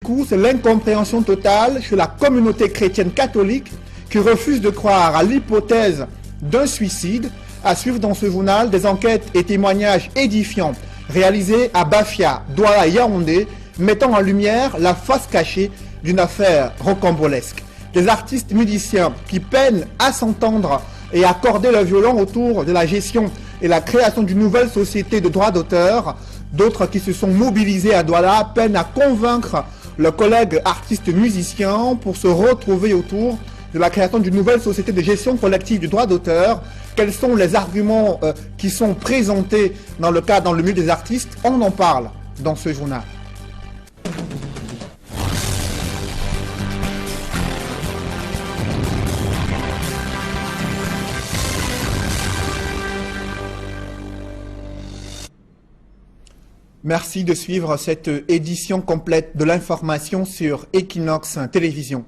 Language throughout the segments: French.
coup, c'est l'incompréhension totale chez la communauté chrétienne catholique qui refuse de croire à l'hypothèse d'un suicide. À suivre dans ce journal des enquêtes et témoignages édifiants réalisés à Bafia, Douala et Yaoundé, mettant en lumière la face cachée d'une affaire rocambolesque. Des artistes musiciens qui peinent à s'entendre et à accorder le violon autour de la gestion et la création d'une nouvelle société de droits d'auteur. D'autres qui se sont mobilisés à Douala peinent à convaincre leurs collègues artistes musiciens pour se retrouver autour de la création d'une nouvelle société de gestion collective du droit d'auteur. Quels sont les arguments qui sont présentés dans le milieu des artistes? On en parle dans ce journal. Merci de suivre cette édition complète de l'information sur Equinox Télévision.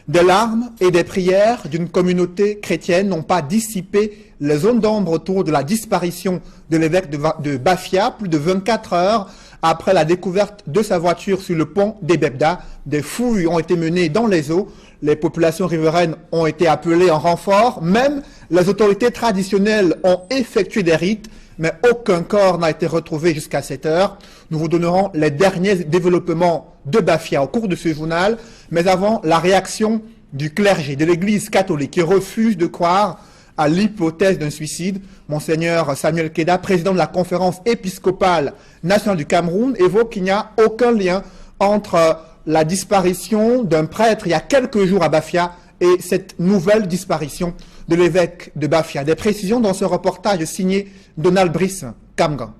Des larmes et des prières d'une communauté chrétienne n'ont pas dissipé les zones d'ombre autour de la disparition de l'évêque de Bafia, plus de 24 heures après la découverte de sa voiture sur le pont des Bebda. Des fouilles ont été menées dans les eaux, les populations riveraines ont été appelées en renfort, même les autorités traditionnelles ont effectué des rites, mais aucun corps n'a été retrouvé jusqu'à cette heure. Nous vous donnerons les derniers développements de Bafia au cours de ce journal, mais avant, la réaction du clergé de l'Église catholique qui refuse de croire à l'hypothèse d'un suicide. Monseigneur Samuel Keda, président de la conférence épiscopale nationale du Cameroun, évoque qu'il n'y a aucun lien entre la disparition d'un prêtre il y a quelques jours à Bafia et cette nouvelle disparition de l'évêque de Bafia. Des précisions dans ce reportage signé Donald Brice Kamgan.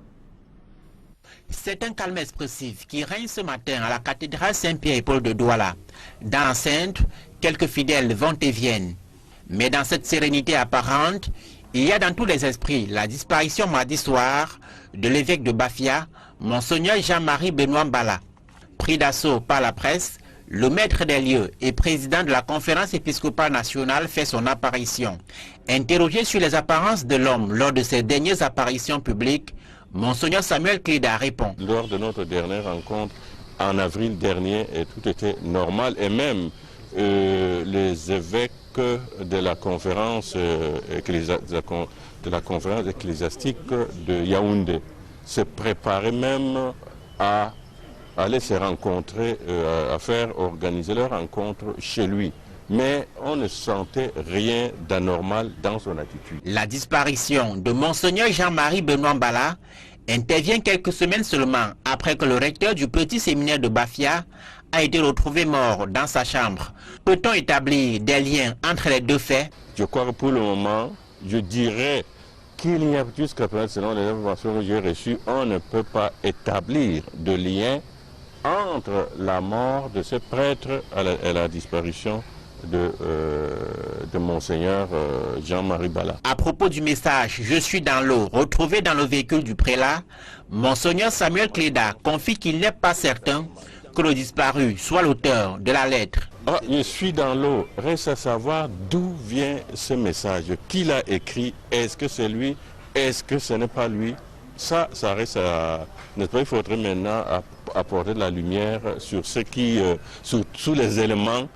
C'est un calme expressif qui règne ce matin à la cathédrale Saint-Pierre et Paul de Douala. Dans l'enceinte, quelques fidèles vont et viennent. Mais dans cette sérénité apparente, il y a dans tous les esprits la disparition mardi soir de l'évêque de Bafia, Monseigneur Jean-Marie Benoît Mbala. Pris d'assaut par la presse, le maître des lieux et président de la conférence épiscopale nationale fait son apparition. Interrogé sur les apparences de l'homme lors de ses dernières apparitions publiques, Monseigneur Samuel Keda répond. Lors de notre dernière rencontre en avril dernier, tout était normal et même les évêques de la conférence ecclésiastique de Yaoundé se préparaient même à aller se rencontrer, à faire organiser leur rencontre chez lui. Mais on ne sentait rien d'anormal dans son attitude. La disparition de Monseigneur Jean-Marie Benoît Mbala intervient quelques semaines seulement après que le recteur du petit séminaire de Bafia a été retrouvé mort dans sa chambre. Peut-on établir des liens entre les deux faits? Je crois que pour le moment, je dirais qu'il n'y a jusqu'à présent, selon les informations que j'ai reçues, on ne peut pas établir de lien entre la mort de ce prêtre et la disparition de Monseigneur Jean-Marie Bala. À propos du message « Je suis dans l'eau » retrouvé dans le véhicule du prélat, Monseigneur Samuel Keda confie qu'il n'est pas certain que le disparu soit l'auteur de la lettre. Ah, je suis dans l'eau. Reste à savoir d'où vient ce message. Qui l'a écrit? Est-ce que c'est lui? Est-ce que ce n'est pas lui? Ça reste à... N'est-ce pas, il faudrait maintenant apporter de la lumière sur ce qui... sur les éléments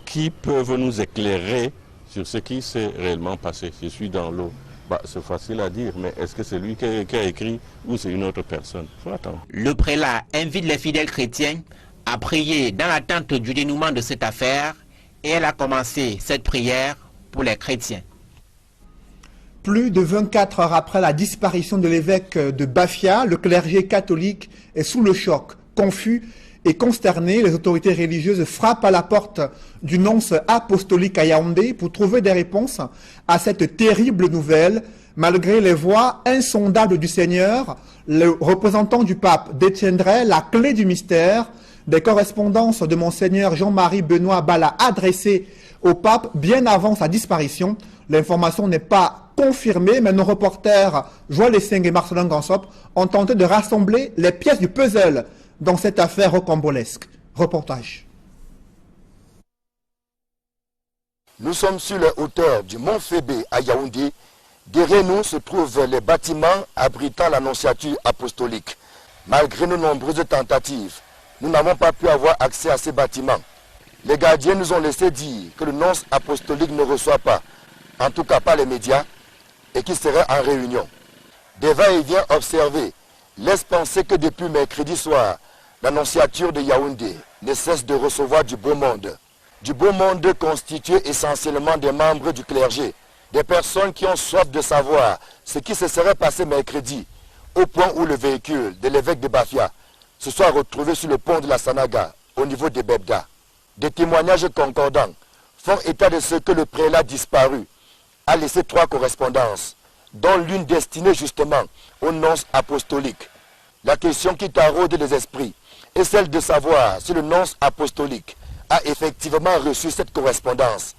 qui peuvent nous éclairer sur ce qui s'est réellement passé. Je suis dans l'eau. Bah, c'est facile à dire, mais est-ce que c'est lui qui a écrit ou c'est une autre personne? Faut attendre. Le prélat invite les fidèles chrétiens à prier dans l'attente du dénouement de cette affaire et elle a commencé cette prière pour les chrétiens. Plus de 24 heures après la disparition de l'évêque de Bafia, le clergé catholique est sous le choc, confus et consterné. Les autorités religieuses frappent à la porte du nonce apostolique à Yaoundé pour trouver des réponses à cette terrible nouvelle. Malgré les voix insondables du Seigneur, le représentant du pape détiendrait la clé du mystère. Des correspondances de Monseigneur Jean-Marie Benoît Bala adressées au pape bien avant sa disparition. L'information n'est pas confirmée, mais nos reporters Joël Esseng et Marcelin Gansop ont tenté de rassembler les pièces du puzzle dans cette affaire rocambolesque. Reportage. Nous sommes sur les hauteurs du Mont Fébé à Yaoundé. Derrière nous se trouvent les bâtiments abritant l'annonciature apostolique. Malgré nos nombreuses tentatives, nous n'avons pas pu avoir accès à ces bâtiments. Les gardiens nous ont laissé dire que le nonce apostolique ne reçoit pas, en tout cas pas les médias, et qu'il serait en réunion. Des va-et-vient observés laissent penser que depuis mercredi soir, l'annonciature de Yaoundé ne cesse de recevoir du beau monde. Du beau monde constitué essentiellement des membres du clergé, des personnes qui ont soif de savoir ce qui se serait passé mercredi, au point où le véhicule de l'évêque de Bafia se soit retrouvé sur le pont de la Sanaga, au niveau de Bebda. Des témoignages concordants font état de ce que le prélat disparu a laissé 3 correspondances, dont l'une destinée justement au nonce apostolique. La question qui taraude les esprits est celle de savoir si le nonce apostolique a effectivement reçu cette correspondance,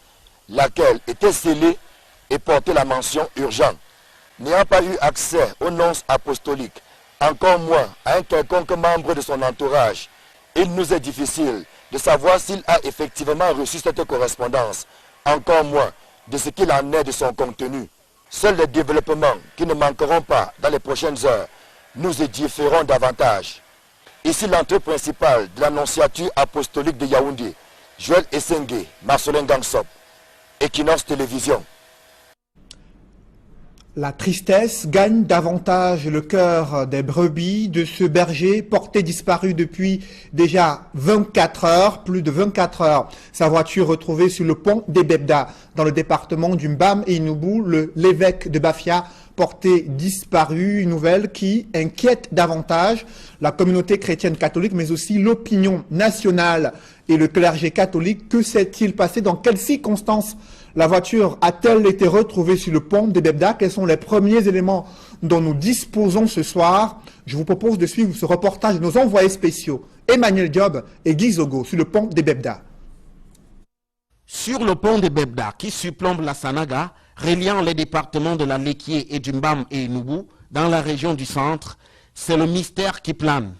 laquelle était scellée et portait la mention urgent. N'ayant pas eu accès au nonce apostolique, encore moins à un quelconque membre de son entourage, il nous est difficile de savoir s'il a effectivement reçu cette correspondance, encore moins de ce qu'il en est de son contenu. Seuls les développements qui ne manqueront pas dans les prochaines heures nous édifieront davantage. Ici l'entrée principale de l'annonciature apostolique de Yaoundé, Joël Essengue, Marcelin Gangsop, Equinox Télévision. La tristesse gagne davantage le cœur des brebis de ce berger porté disparu depuis déjà 24 heures, plus de 24 heures. Sa voiture retrouvée sur le pont des Bebda, dans le département du Mbam et Inoubou, l'évêque de Bafia porté disparu, une nouvelle qui inquiète davantage la communauté chrétienne catholique, mais aussi l'opinion nationale et le clergé catholique. Que s'est-il passé? Dans quelles circonstances la voiture a-t-elle été retrouvée sur le pont des Bebda? Quels sont les premiers éléments dont nous disposons ce soir? Je vous propose de suivre ce reportage de nos envoyés spéciaux, Emmanuel Diop et Guy Zogo, sur le pont des Bebda. Sur le pont des Bebda, qui surplombe la Sanaga, reliant les départements de la Lekié et du Mbam et Inoubou, dans la région du centre, c'est le mystère qui plane.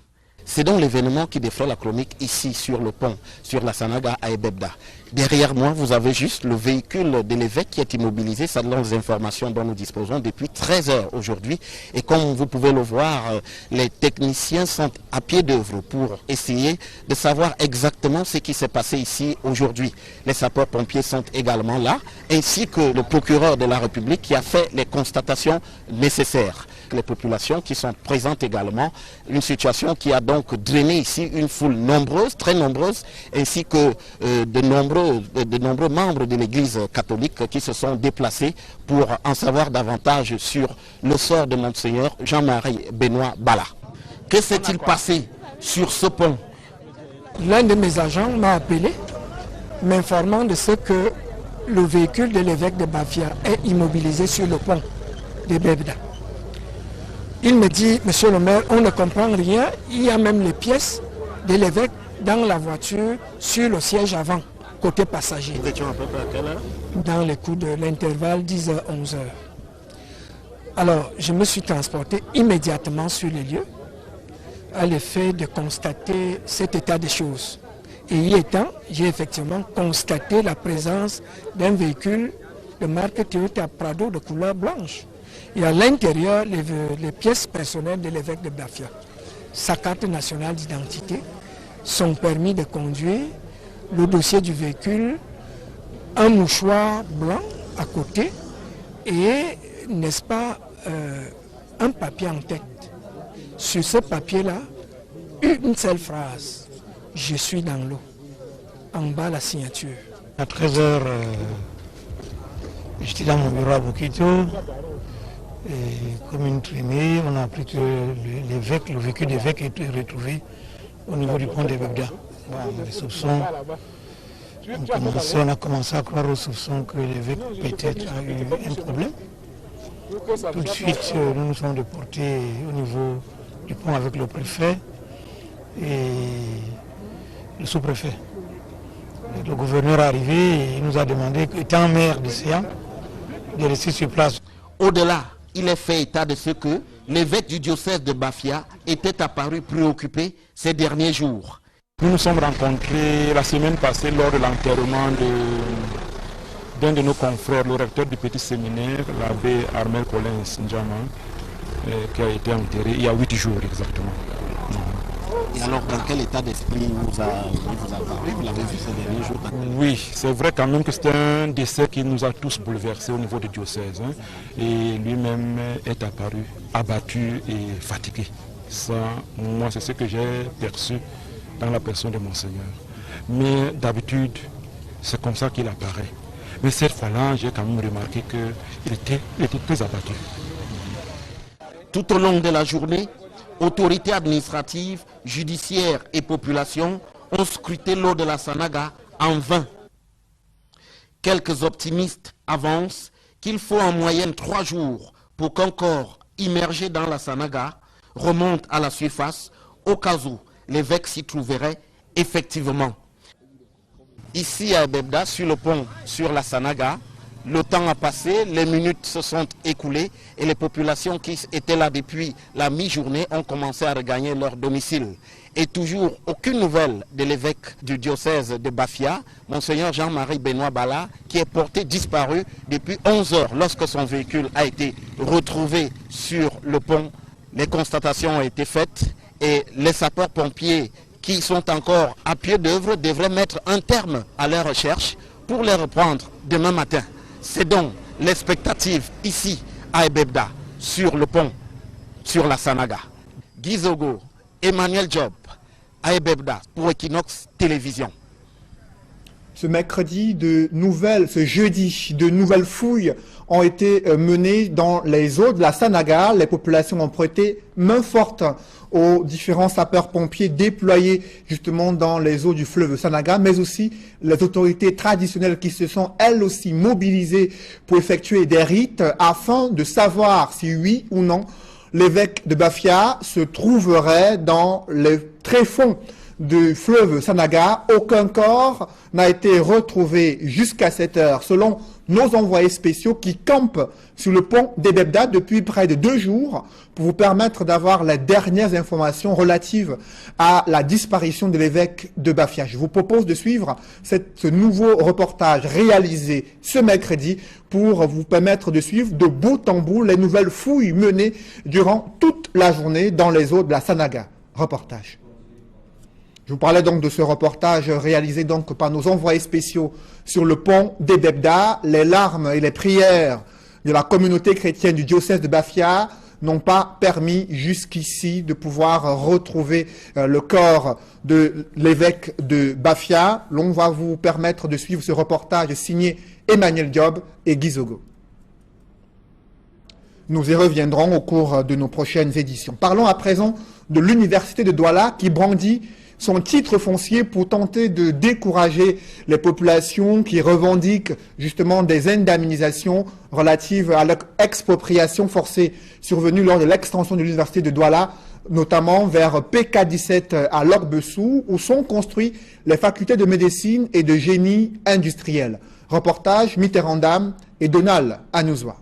C'est donc l'événement qui défraie la chronique ici sur le pont, sur la Sanaga à Ebebda. Derrière moi, vous avez juste le véhicule de l'évêque qui est immobilisé. Ça donne les informations dont nous disposons depuis 13 heures aujourd'hui. Et comme vous pouvez le voir, les techniciens sont à pied d'œuvre pour essayer de savoir exactement ce qui s'est passé ici aujourd'hui. Les sapeurs-pompiers sont également là, ainsi que le procureur de la République qui a fait les constatations nécessaires. Les populations qui sont présentes également, une situation qui a donc drainé ici une foule nombreuse, très nombreuse, ainsi que de nombreux membres de l'Église catholique qui se sont déplacés pour en savoir davantage sur le sort de Monseigneur Jean-Marie Benoît Bala. Que s'est-il passé sur ce pont? L'un de mes agents m'a appelé, m'informant de ce que le véhicule de l'évêque de Bafia est immobilisé sur le pont de Bebda. Il me dit, monsieur le maire, on ne comprend rien, il y a même les pièces de l'évêque dans la voiture sur le siège avant, côté passager. Nous étions à peu près à quelle heure? Dans les coups de l'intervalle 10h-11h. Alors, je me suis transporté immédiatement sur les lieux, à l'effet de constater cet état des choses. Et y étant, j'ai effectivement constaté la présence d'un véhicule de marque Toyota Prado de couleur blanche. Et à l'intérieur, les pièces personnelles de l'évêque de Bafia, sa carte nationale d'identité, son permis de conduire, le dossier du véhicule, un mouchoir blanc à côté et, n'est-ce pas, un papier en tête. Sur ce papier-là, une seule phrase, « Je suis dans l'eau ». En bas, la signature. À 13h, j'étais dans mon bureau à Bokito. Et comme une traînée, on a appris que le véhicule d'évêque est retrouvé au niveau du pont des Bebda. Les soupçons, on a commencé à croire aux soupçons que l'évêque peut-être a eu un problème. Tout de suite, nous nous sommes déportés au niveau du pont avec le préfet et le sous-préfet. Le gouverneur est arrivé et il nous a demandé, étant maire de Séan, de rester sur place. Au-delà, il est fait état de ce que l'évêque du diocèse de Bafia était apparu préoccupé ces derniers jours. Nous nous sommes rencontrés la semaine passée lors de l'enterrement d'un de nos confrères, le recteur du petit séminaire, l'abbé Armel Collins Ndjama, qui a été enterré il y a 8 jours exactement. Et alors, dans quel état d'esprit vous a parlé? Vous l'avez vu ces derniers jours? Oui, c'est vrai quand même que c'est un décès qui nous a tous bouleversés au niveau du diocèse. Hein. Et lui-même est apparu abattu et fatigué. Ça, moi, c'est ce que j'ai perçu dans la personne de Monseigneur. Mais d'habitude, c'est comme ça qu'il apparaît. Mais cette fois-là, j'ai quand même remarqué qu'il était très abattu. Tout au long de la journée, autorités administratives, judiciaires et populations ont scruté l'eau de la Sanaga en vain. Quelques optimistes avancent qu'il faut en moyenne 3 jours pour qu'un corps immergé dans la Sanaga remonte à la surface au cas où l'évêque s'y trouverait effectivement. Ici à Ebebda, sur le pont sur la Sanaga, le temps a passé, les minutes se sont écoulées et les populations qui étaient là depuis la mi-journée ont commencé à regagner leur domicile. Et toujours aucune nouvelle de l'évêque du diocèse de Bafia, Monseigneur Jean-Marie Benoît Bala, qui est porté disparu depuis 11 heures lorsque son véhicule a été retrouvé sur le pont. Les constatations ont été faites et les sapeurs-pompiers qui sont encore à pied d'œuvre devraient mettre un terme à leurs recherches pour les reprendre demain matin. C'est donc l'expectative ici à Ebebda, sur le pont, sur la Sanaga. Guy Zogo, Emmanuel Job, à Ebebda pour Equinox Télévision. Ce jeudi, de nouvelles fouilles ont été menées dans les eaux de la Sanaga. Les populations ont prêté main forte aux différents sapeurs-pompiers déployés justement dans les eaux du fleuve Sanaga, mais aussi les autorités traditionnelles qui se sont elles aussi mobilisées pour effectuer des rites afin de savoir si oui ou non l'évêque de Bafia se trouverait dans les tréfonds du fleuve Sanaga. Aucun corps n'a été retrouvé jusqu'à cette heure, selon nos envoyés spéciaux qui campent sur le pont d'Ebebda depuis près de 2 jours pour vous permettre d'avoir les dernières informations relatives à la disparition de l'évêque de Bafia. Je vous propose de suivre ce nouveau reportage réalisé ce mercredi pour vous permettre de suivre de bout en bout les nouvelles fouilles menées durant toute la journée dans les eaux de la Sanaga. Reportage. Je vous parlais donc de ce reportage réalisé donc par nos envoyés spéciaux sur le pont d'Ebebda. Les larmes et les prières de la communauté chrétienne du diocèse de Bafia n'ont pas permis jusqu'ici de pouvoir retrouver le corps de l'évêque de Bafia. L'on va vous permettre de suivre ce reportage signé Emmanuel Diop et Guy Zogo. Nous y reviendrons au cours de nos prochaines éditions. Parlons à présent de l'université de Douala qui brandit son titre foncier pour tenter de décourager les populations qui revendiquent justement des indemnisations relatives à l'expropriation forcée survenue lors de l'extension de l'université de Douala, notamment vers PK17 à Lorbessou, où sont construites les facultés de médecine et de génie industriel. Reportage Mitterrandam et Donald Anouzwa.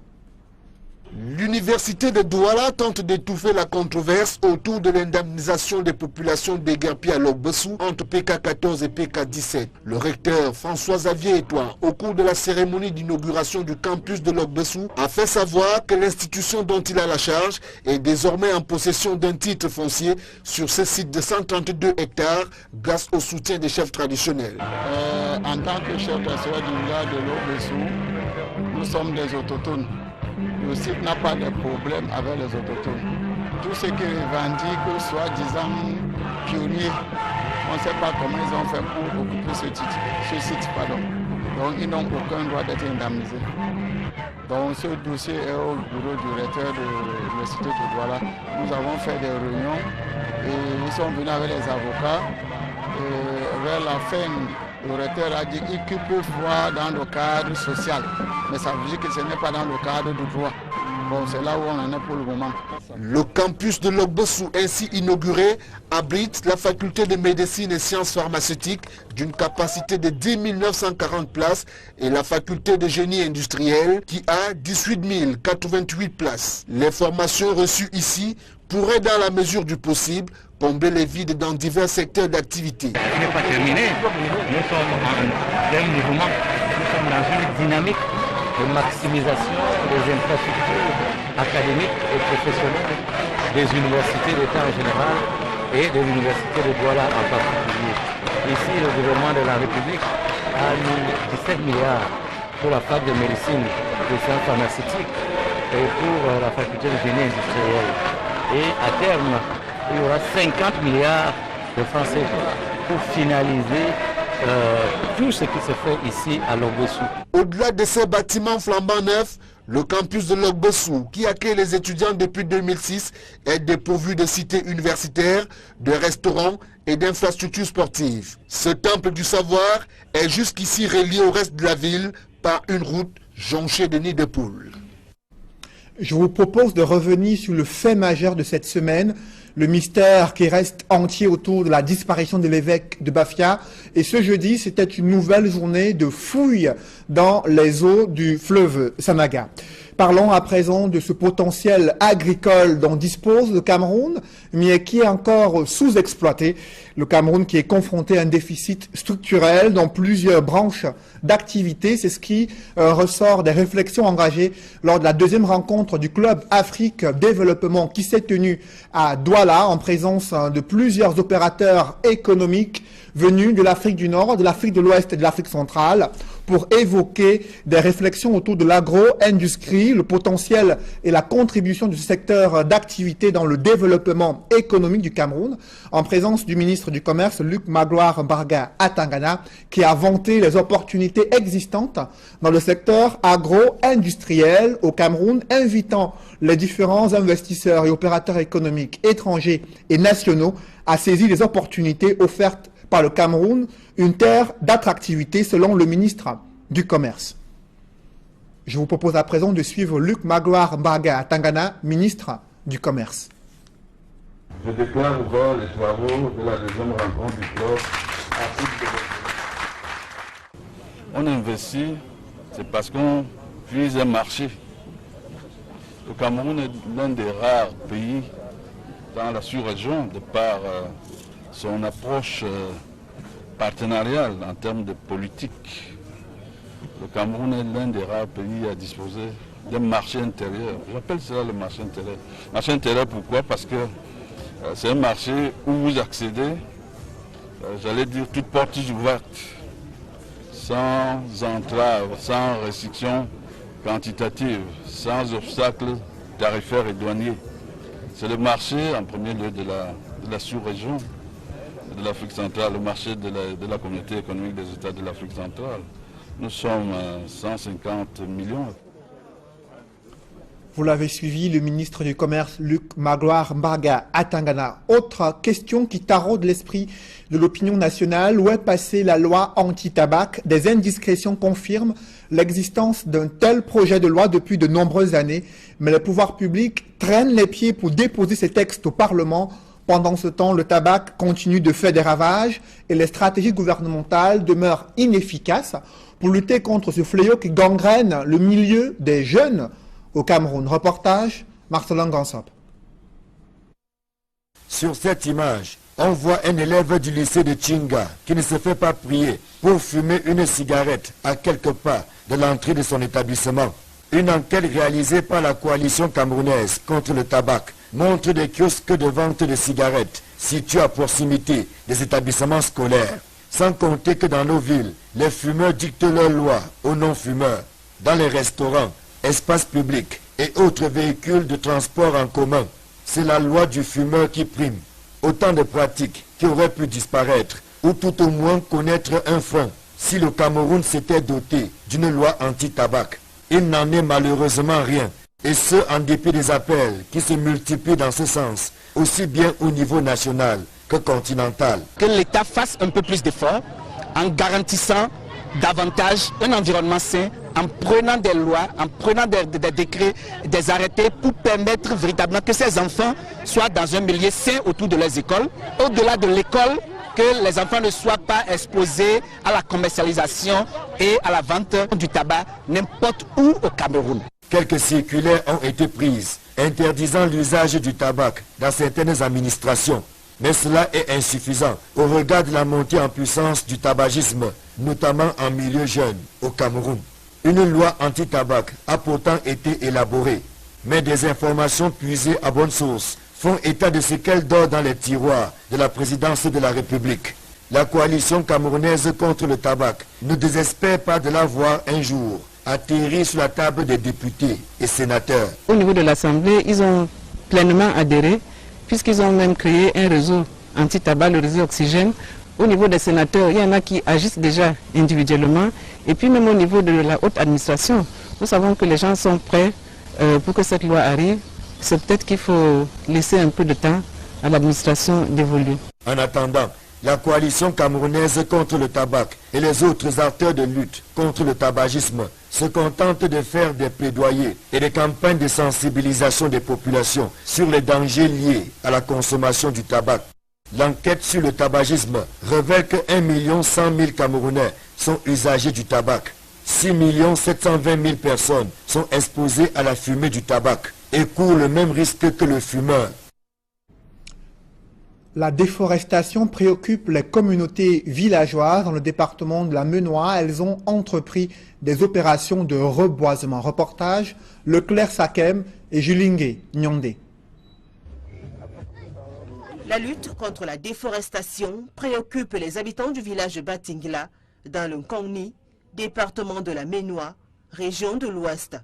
L'université de Douala tente d'étouffer la controverse autour de l'indemnisation des populations déguerpies à Lorbessou entre PK14 et PK17. Le recteur François-Xavier Étoile, au cours de la cérémonie d'inauguration du campus de Lorbessou, a fait savoir que l'institution dont il a la charge est désormais en possession d'un titre foncier sur ce site de 132 hectares grâce au soutien des chefs traditionnels. En tant que chef traditionnel du village de Lorbessou, nous sommes des autochtones. Le site n'a pas de problème avec les autochtones. Tout ce qui revendique, soi-disant pionniers, on ne sait pas comment ils ont fait pour occuper ce site. Donc ils n'ont aucun droit d'être indemnisés. Donc ce dossier est au bureau du recteur de l'université de Douala. Nous avons fait des réunions et ils sont venus avec les avocats. Et vers la fin, le recteur a dit qu'il peut voir dans le cadre social. Mais ça veut dire que ce n'est pas dans le cadre du droit. Bon, c'est là où on en est pour le moment. Le campus de Lorbessou, ainsi inauguré, abrite la faculté de médecine et sciences pharmaceutiques d'une capacité de 10 940 places et la faculté de génie industriel qui a 18 088 places. Les formations reçues ici pourraient, dans la mesure du possible, combler les vides dans divers secteurs d'activité. Ce n'est pas terminé. Nous sommes en plein mouvement. Nous sommes dans une dynamique de maximisation des infrastructures académiques et professionnelles des universités d'État en général et de l'université de Douala en particulier. Ici, le gouvernement de la République a mis 17 milliards pour la fac de médecine, de sciences pharmaceutiques et pour la faculté de génie industriel. Et à terme, il y aura 50 milliards de francs CFA pour finaliser tout ce qui se fait ici à Logbossou. Au-delà de ces bâtiments flambant neufs, le campus de Logbossou, qui accueille les étudiants depuis 2006, est dépourvu de cités universitaires, de restaurants et d'infrastructures sportives. Ce temple du savoir est jusqu'ici relié au reste de la ville par une route jonchée de nids de poules. Je vous propose de revenir sur le fait majeur de cette semaine, le mystère qui reste entier autour de la disparition de l'évêque de Bafia. Et ce jeudi, c'était une nouvelle journée de fouilles dans les eaux du fleuve Sanaga. Parlons à présent de ce potentiel agricole dont dispose le Cameroun, mais qui est encore sous-exploité. Le Cameroun qui est confronté à un déficit structurel dans plusieurs branches d'activité. C'est ce qui ressort des réflexions engagées lors de la deuxième rencontre du Club Afrique Développement qui s'est tenue à Douala en présence de plusieurs opérateurs économiques venus de l'Afrique du Nord, de l'Afrique de l'Ouest et de l'Afrique centrale pour évoquer des réflexions autour de l'agro-industrie, le potentiel et la contribution de ce secteur d'activité dans le développement économique du Cameroun, en présence du ministre du Commerce, Luc Magloire Mbarga Atangana, qui a vanté les opportunités existantes dans le secteur agro-industriel au Cameroun, invitant les différents investisseurs et opérateurs économiques étrangers et nationaux à saisir les opportunités offertes par le Cameroun, une terre d'attractivité selon le ministre du Commerce. Je vous propose à présent de suivre Luc Magloire Mbarga Atangana, ministre du Commerce. Je déclare ouvert les travaux de la deuxième rencontre du club Afrique. On investit, c'est parce qu'on vise un marché. Le Cameroun est l'un des rares pays dans la sous-région de par son approche partenariale en termes de politique. Le Cameroun est l'un des rares pays à disposer d'un marché intérieur. J'appelle cela le marché intérieur. Marché intérieur, pourquoi? Parce que c'est un marché où vous accédez, j'allais dire, toutes portes ouvertes, sans entrave, sans restrictions quantitatives, sans obstacles tarifaires et douaniers. C'est le marché, en premier lieu, de la sous-région de l'Afrique centrale, le marché de la communauté économique des États de l'Afrique centrale. Nous sommes 150 millions. Vous l'avez suivi, le ministre du Commerce, Luc Magloire Mbarga Atangana. Autre question qui taraude l'esprit de l'opinion nationale. Où est passée la loi anti-tabac? Des indiscrétions confirment l'existence d'un tel projet de loi depuis de nombreuses années. Mais les pouvoirs publics traînent les pieds pour déposer ces textes au Parlement. Pendant ce temps, le tabac continue de faire des ravages et les stratégies gouvernementales demeurent inefficaces pour lutter contre ce fléau qui gangrène le milieu des jeunes au Cameroun. Reportage, Marcelin Gansop. Sur cette image, on voit un élève du lycée de Chinga qui ne se fait pas prier pour fumer une cigarette à quelques pas de l'entrée de son établissement. Une enquête réalisée par la coalition camerounaise contre le tabac montre des kiosques de vente de cigarettes situés à proximité des établissements scolaires. Sans compter que dans nos villes, les fumeurs dictent leurs lois aux non-fumeurs. Dans les restaurants, espaces publics et autres véhicules de transport en commun, c'est la loi du fumeur qui prime. Autant de pratiques qui auraient pu disparaître ou tout au moins connaître un frein si le Cameroun s'était doté d'une loi anti-tabac. Il n'en est malheureusement rien, et ce en dépit des appels qui se multiplient dans ce sens, aussi bien au niveau national que continental. Que l'État fasse un peu plus d'efforts en garantissant davantage un environnement sain, en prenant des lois, en prenant des décrets, des arrêtés pour permettre véritablement que ces enfants soient dans un milieu sain autour de leurs écoles. Au-delà de l'école, que les enfants ne soient pas exposés à la commercialisation et à la vente du tabac n'importe où au Cameroun. Quelques circulaires ont été prises interdisant l'usage du tabac dans certaines administrations. Mais cela est insuffisant au regard de la montée en puissance du tabagisme, notamment en milieu jeune au Cameroun. Une loi anti-tabac a pourtant été élaborée, mais des informations puisées à bonne source font état de ce qu'elle dort dans les tiroirs de la présidence de la République. La coalition camerounaise contre le tabac ne désespère pas de la voir un jour atterrir sur la table des députés et sénateurs. Au niveau de l'Assemblée, ils ont pleinement adhéré, puisqu'ils ont même créé un réseau anti-tabac, le réseau Oxygène. Au niveau des sénateurs, il y en a qui agissent déjà individuellement, et puis même au niveau de la haute administration, nous savons que les gens sont prêts pour que cette loi arrive. C'est peut-être qu'il faut laisser un peu de temps à l'administration d'évoluer. En attendant, la coalition camerounaise contre le tabac et les autres acteurs de lutte contre le tabagisme se contentent de faire des plaidoyers et des campagnes de sensibilisation des populations sur les dangers liés à la consommation du tabac. L'enquête sur le tabagisme révèle que 1 100 000 Camerounais sont usagers du tabac. 6 720 000 personnes sont exposées à la fumée du tabac et courent le même risque que le fumeur. La déforestation préoccupe les communautés villageoises dans le département de la Menoie. Elles ont entrepris des opérations de reboisement. Reportage Leclerc Sakem et Julingue Nyondé. La lutte contre la déforestation préoccupe les habitants du village Batingla dans le Nkongni, département de la Menoie, région de l'Ouest.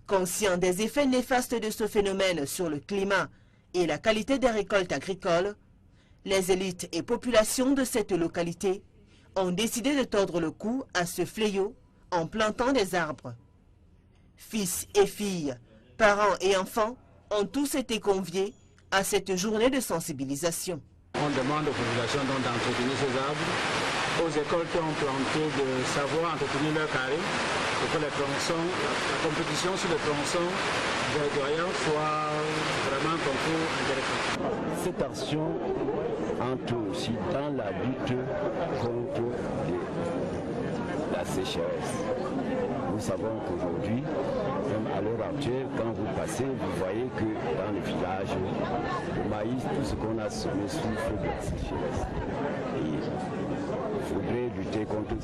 Conscients des effets néfastes de ce phénomène sur le climat et la qualité des récoltes agricoles, les élites et populations de cette localité ont décidé de tordre le cou à ce fléau en plantant des arbres. Fils et filles, parents et enfants ont tous été conviés à cette journée de sensibilisation. On demande aux populations d'entretenir ces arbres, aux écoles qui ont planté de savoir entretenir leurs carrés, pour que les tronçons, la compétition sur les tronçons verdoyants soit vraiment un concours intéressant. Cette action entre aussi dans la lutte contre la sécheresse. Nous savons qu'aujourd'hui, même à l'heure actuelle, quand vous passez, vous voyez que dans le village, le maïs, tout ce qu'on a semé souffre de la sécheresse. Et il faudrait lutter contre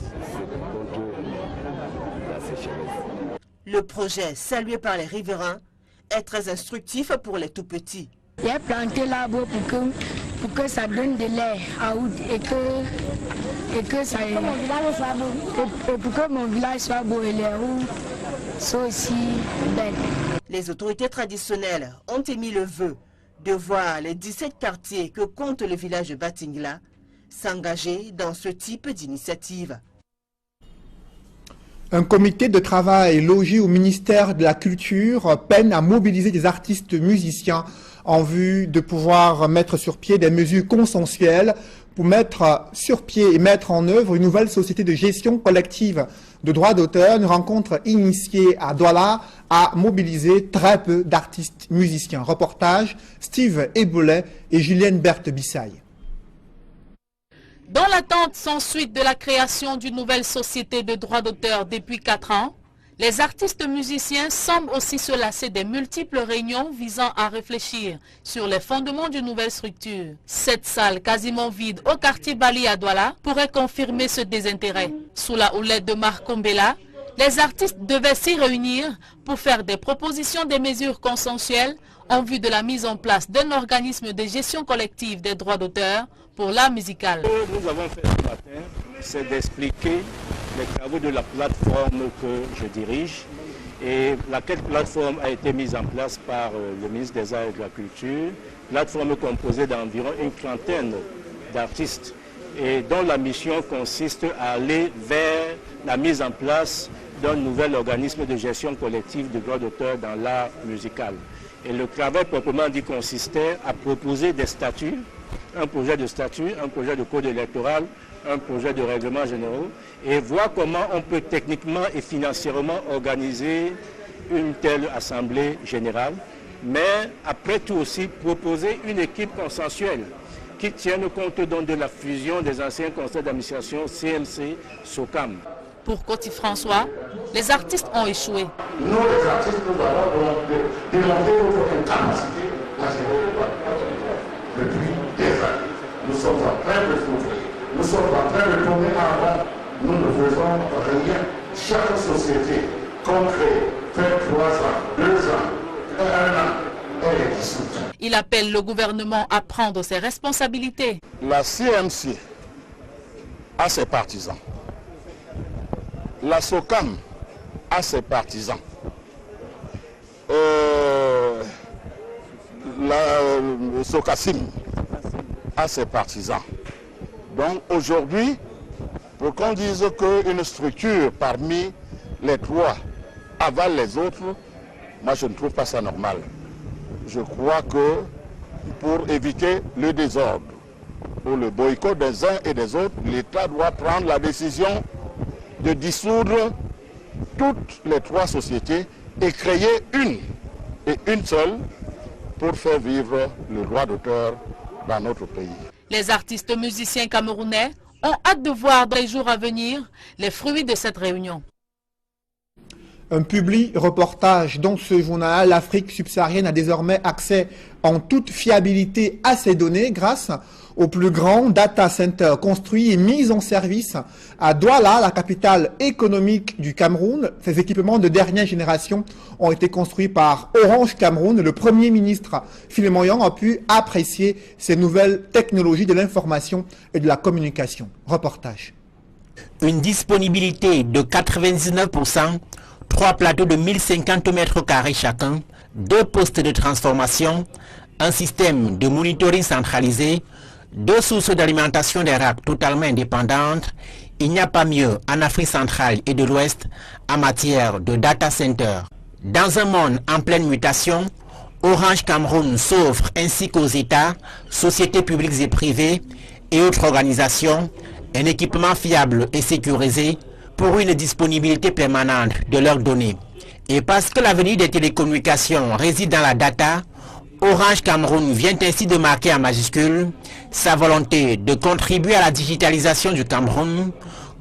la sécheresse. Le projet, salué par les riverains, est très instructif pour les tout-petits. J'ai planté l'arbre pour que ça donne de l'air à août et que ça et pour que mon village soit beau et les routes soient aussi belles. Les autorités traditionnelles ont émis le vœu de voir les 17 quartiers que compte le village de Batingla s'engager dans ce type d'initiative. Un comité de travail logé au ministère de la Culture peine à mobiliser des artistes musiciens en vue de pouvoir mettre sur pied des mesures consensuelles pour mettre sur pied et mettre en œuvre une nouvelle société de gestion collective de droits d'auteur. Une rencontre initiée à Douala a mobilisé très peu d'artistes musiciens. Reportage Steve Eboulet et Julienne Berthe-Bissaille. Dans l'attente sans suite de la création d'une nouvelle société de droits d'auteur depuis 4 ans, les artistes musiciens semblent aussi se lasser des multiples réunions visant à réfléchir sur les fondements d'une nouvelle structure. Cette salle quasiment vide au quartier Bali à Douala pourrait confirmer ce désintérêt. Sous la houlette de Marc Kombela, les artistes devaient s'y réunir pour faire des propositions des mesures consensuelles en vue de la mise en place d'un organisme de gestion collective des droits d'auteur pour l'art musical. Ce que nous avons fait ce matin, c'est d'expliquer les travaux de la plateforme que je dirige et laquelle plateforme a été mise en place par le ministre des Arts et de la Culture, plateforme composée d'environ une trentaine d'artistes et dont la mission consiste à aller vers la mise en place d'un nouvel organisme de gestion collective de droits d'auteur dans l'art musical. Et le travail proprement dit consistait à proposer des statuts, un projet de statut, un projet de code électoral, un projet de règlement généraux et voir comment on peut techniquement et financièrement organiser une telle assemblée générale, mais après tout aussi proposer une équipe consensuelle qui tienne compte donc de la fusion des anciens conseils d'administration CMC-SOCAM. Pour Coty François, les artistes ont échoué. Nous, les artistes, nous allons démontrer notre incapacité à gérer le droit depuis des années. Nous sommes en train de souffrir. Nous sommes en train de tomber en rond. Nous ne faisons rien. Chaque société qu'on crée fait 3 ans, 2 ans, 1 an, elle est dissoute. Il appelle le gouvernement à prendre ses responsabilités. La CMC a ses partisans. La SOCAM a ses partisans. La SOCACIM a ses partisans. Donc aujourd'hui, pour qu'on dise qu'une structure parmi les trois avale les autres, moi je ne trouve pas ça normal. Je crois que pour éviter le désordre, pour le boycott des uns et des autres, l'État doit prendre la décision de dissoudre toutes les trois sociétés et créer une seule pour faire vivre le droit d'auteur dans notre pays. Les artistes musiciens camerounais ont hâte de voir dans les jours à venir les fruits de cette réunion. Un public reportage dont ce journal, l'Afrique subsaharienne a désormais accès en toute fiabilité à ces données grâce au plus grand data center construit et mis en service à Douala, la capitale économique du Cameroun. Ces équipements de dernière génération ont été construits par Orange Cameroun. Le Premier ministre Philemon Yang a pu apprécier ces nouvelles technologies de l'information et de la communication. Reportage. Une disponibilité de 99%, 3 plateaux de 1050 mètres carrés chacun, 2 postes de transformation, un système de monitoring centralisé, 2 sources d'alimentation des racks totalement indépendantes. Il n'y a pas mieux en Afrique centrale et de l'Ouest en matière de data center. Dans un monde en pleine mutation, Orange Cameroun s'offre ainsi qu'aux États, sociétés publiques et privées et autres organisations un équipement fiable et sécurisé pour une disponibilité permanente de leurs données. Et parce que l'avenir des télécommunications réside dans la data, Orange Cameroun vient ainsi de marquer en majuscule sa volonté de contribuer à la digitalisation du Cameroun,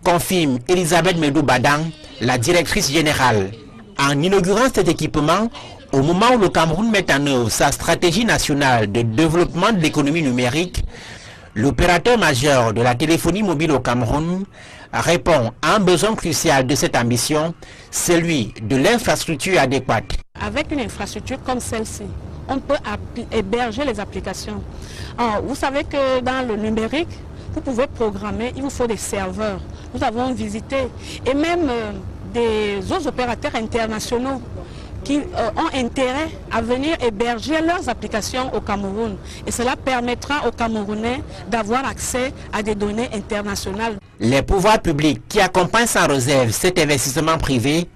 confirme Elisabeth Medou-Badang, la directrice générale. En inaugurant cet équipement, au moment où le Cameroun met en œuvre sa stratégie nationale de développement de l'économie numérique, l'opérateur majeur de la téléphonie mobile au Cameroun répond à un besoin crucial de cette ambition, celui de l'infrastructure adéquate. Avec une infrastructure comme celle-ci, on peut héberger les applications. Alors, vous savez que dans le numérique, vous pouvez programmer, il vous faut des serveurs. Nous avons visité et même des autres opérateurs internationaux qui ont intérêt à venir héberger leurs applications au Cameroun. Et cela permettra aux Camerounais d'avoir accès à des données internationales. Les pouvoirs publics qui accompagnent sans réserve cet investissement privé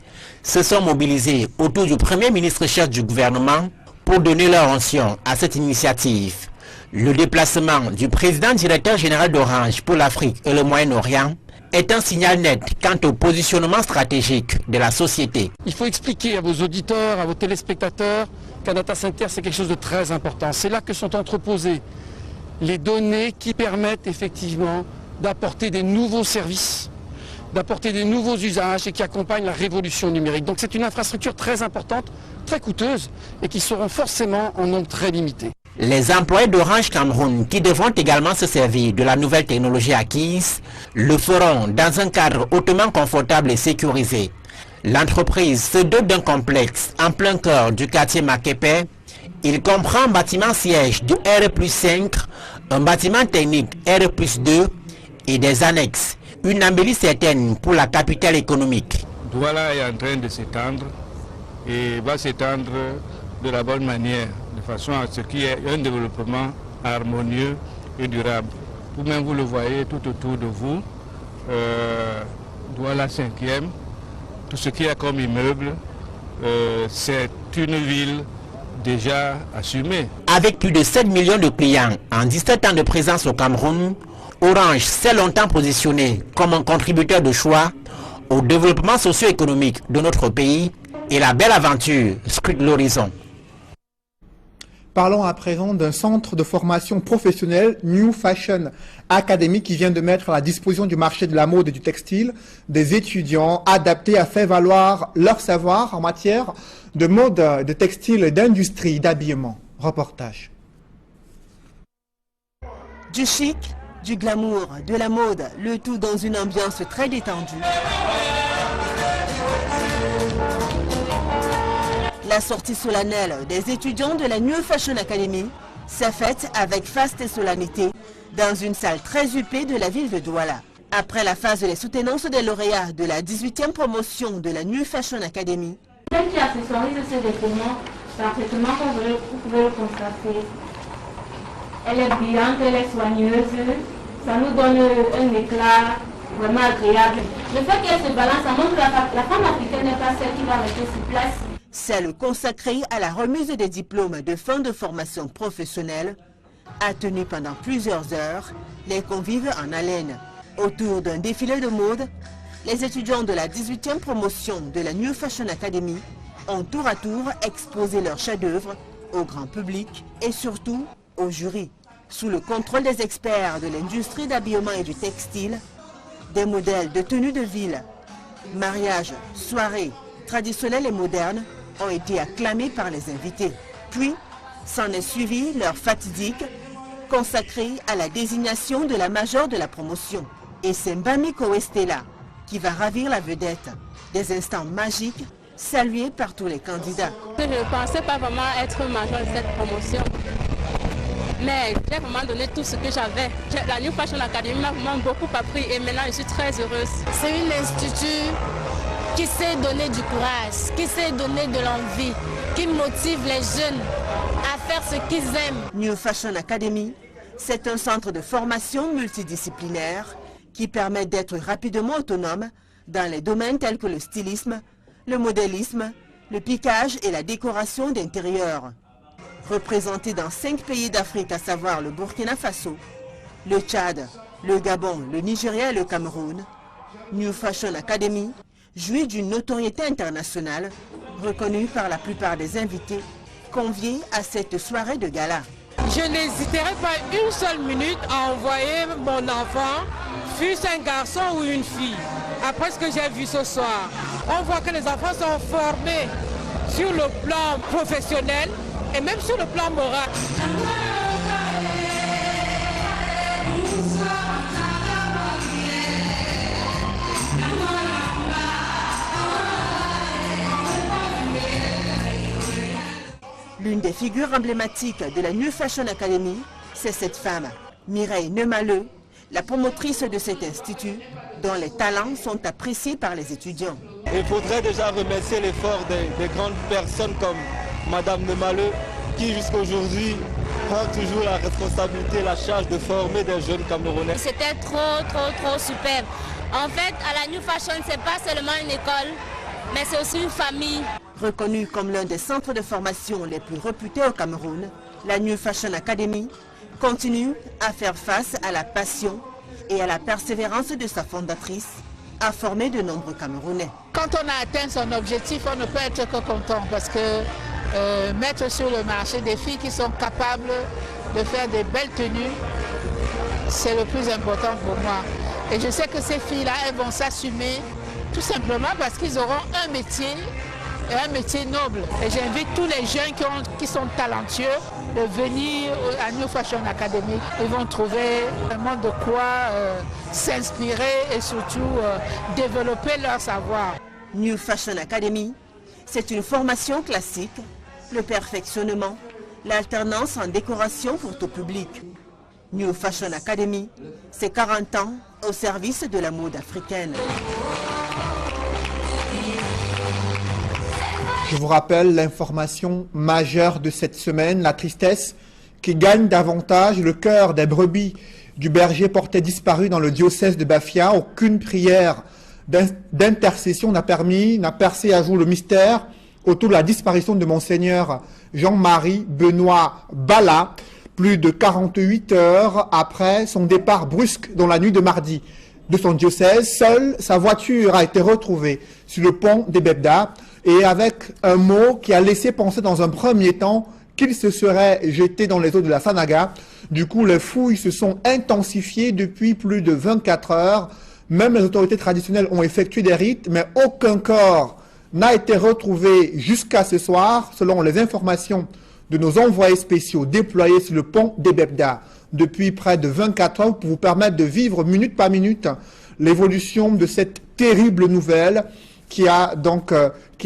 se sont mobilisés autour du Premier ministre-chef du gouvernement pour donner leur onction à cette initiative. Le déplacement du président directeur général d'Orange pour l'Afrique et le Moyen-Orient est un signal net quant au positionnement stratégique de la société. Il faut expliquer à vos auditeurs, à vos téléspectateurs qu'un data center c'est quelque chose de très important. C'est là que sont entreposées les données qui permettent effectivement d'apporter des nouveaux services, d'apporter des nouveaux usages et qui accompagnent la révolution numérique. Donc c'est une infrastructure très importante, très coûteuse et qui seront forcément en nombre très limité. Les employés d'Orange Cameroun qui devront également se servir de la nouvelle technologie acquise le feront dans un cadre hautement confortable et sécurisé. L'entreprise se dote d'un complexe en plein cœur du quartier Makepe. Il comprend un bâtiment siège de R+5, un bâtiment technique R+2 et des annexes. Une embellie certaine pour la capitale économique. Douala est en train de s'étendre et va s'étendre de la bonne manière, de façon à ce qu'il y ait un développement harmonieux et durable. Vous-même, vous le voyez tout autour de vous, Douala 5e, tout ce qu'il y a comme immeuble, c'est une ville déjà assumée. Avec plus de 7 millions de clients en 17 ans de présence au Cameroun, Orange s'est longtemps positionné comme un contributeur de choix au développement socio-économique de notre pays et la belle aventure scrute l'horizon. Parlons à présent d'un centre de formation professionnelle, New Fashion Academy, qui vient de mettre à la disposition du marché de la mode et du textile des étudiants adaptés à faire valoir leur savoir en matière de mode, de textile et d'industrie d'habillement. Reportage. Du chic, du glamour, de la mode, le tout dans une ambiance très détendue. La sortie solennelle des étudiants de la New Fashion Academy s'est faite avec faste et solennité dans une salle très huppée de la ville de Douala. Après la phase de soutenance des lauréats de la 18e promotion de la New Fashion Academy, celle qui accessoirise ce vêtement, parfaitement comme vous pouvez le constater. Elle est brillante, elle est soigneuse, ça nous donne un éclat vraiment agréable. Le fait qu'elle se balance, ça montre que la femme africaine n'est pas celle qui va rester sur place. Celle consacrée à la remise des diplômes de fin de formation professionnelle a tenu pendant plusieurs heures les convives en haleine. Autour d'un défilé de mode, les étudiants de la 18e promotion de la New Fashion Academy ont tour à tour exposé leurs chefs-d'œuvre au grand public et surtout au jury. Sous le contrôle des experts de l'industrie d'habillement et du textile, des modèles de tenues de ville, mariages, soirées traditionnelles et modernes ont été acclamés par les invités. Puis, s'en est suivi leur fatidique consacrée à la désignation de la majeure de la promotion. Et c'est Mbami Kowestela qui va ravir la vedette. Des instants magiques salués par tous les candidats. Je ne pensais pas vraiment être majeure de cette promotion. Mais j'ai vraiment donné tout ce que j'avais. La New Fashion Academy m'a vraiment beaucoup appris et maintenant je suis très heureuse. C'est une institut qui sait donner du courage, qui sait donner de l'envie, qui motive les jeunes à faire ce qu'ils aiment. New Fashion Academy, c'est un centre de formation multidisciplinaire qui permet d'être rapidement autonome dans les domaines tels que le stylisme, le modélisme, le piquage et la décoration d'intérieur. Représenté dans 5 pays d'Afrique, à savoir le Burkina Faso, le Tchad, le Gabon, le Nigeria et le Cameroun, New Fashion Academy jouit d'une notoriété internationale reconnue par la plupart des invités conviés à cette soirée de gala. Je n'hésiterai pas une seule minute à envoyer mon enfant, fût-ce un garçon ou une fille. Après ce que j'ai vu ce soir, on voit que les enfants sont formés sur le plan professionnel et même sur le plan moral. L'une des figures emblématiques de la New Fashion Academy, c'est cette femme, Mireille Nemaleux, la promotrice de cet institut, dont les talents sont appréciés par les étudiants. Il faudrait déjà remercier l'effort des grandes personnes comme Madame Nemaleux, qui jusqu'à aujourd'hui prend toujours la responsabilité, la charge de former des jeunes Camerounais. C'était trop superbe. En fait, à la New Fashion, c'est pas seulement une école, mais c'est aussi une famille. Reconnue comme l'un des centres de formation les plus réputés au Cameroun, la New Fashion Academy continue à faire face à la passion et à la persévérance de sa fondatrice, à former de nombreux Camerounais. Quand on a atteint son objectif, on ne peut être que content parce que mettre sur le marché des filles qui sont capables de faire des belles tenues, c'est le plus important pour moi. Et je sais que ces filles-là, elles vont s'assumer tout simplement parce qu'ils auront un métier noble. Et j'invite tous les jeunes qui sont talentueux de venir à New Fashion Academy. Ils vont trouver vraiment de quoi s'inspirer et surtout développer leur savoir. New Fashion Academy, c'est une formation classique, le perfectionnement, l'alternance en décoration pour tout public. New Fashion Academy, c'est 40 ans au service de la mode africaine. Je vous rappelle l'information majeure de cette semaine, la tristesse qui gagne davantage le cœur des brebis du berger porté disparu dans le diocèse de Bafia. Aucune prière d'intercession n'a percé à jour le mystère autour de la disparition de Monseigneur Jean-Marie Benoît Bala, plus de 48 heures après son départ brusque dans la nuit de mardi de son diocèse. Seule sa voiture a été retrouvée sur le pont des Bebda, et avec un mot qui a laissé penser dans un premier temps qu'il se serait jeté dans les eaux de la Sanaga. Du coup, les fouilles se sont intensifiées depuis plus de 24 heures. Même les autorités traditionnelles ont effectué des rites, mais aucun corps n'a été retrouvé jusqu'à ce soir, selon les informations de nos envoyés spéciaux déployés sur le pont des Bebda depuis près de 24 heures pour vous permettre de vivre minute par minute l'évolution de cette terrible nouvelle qui a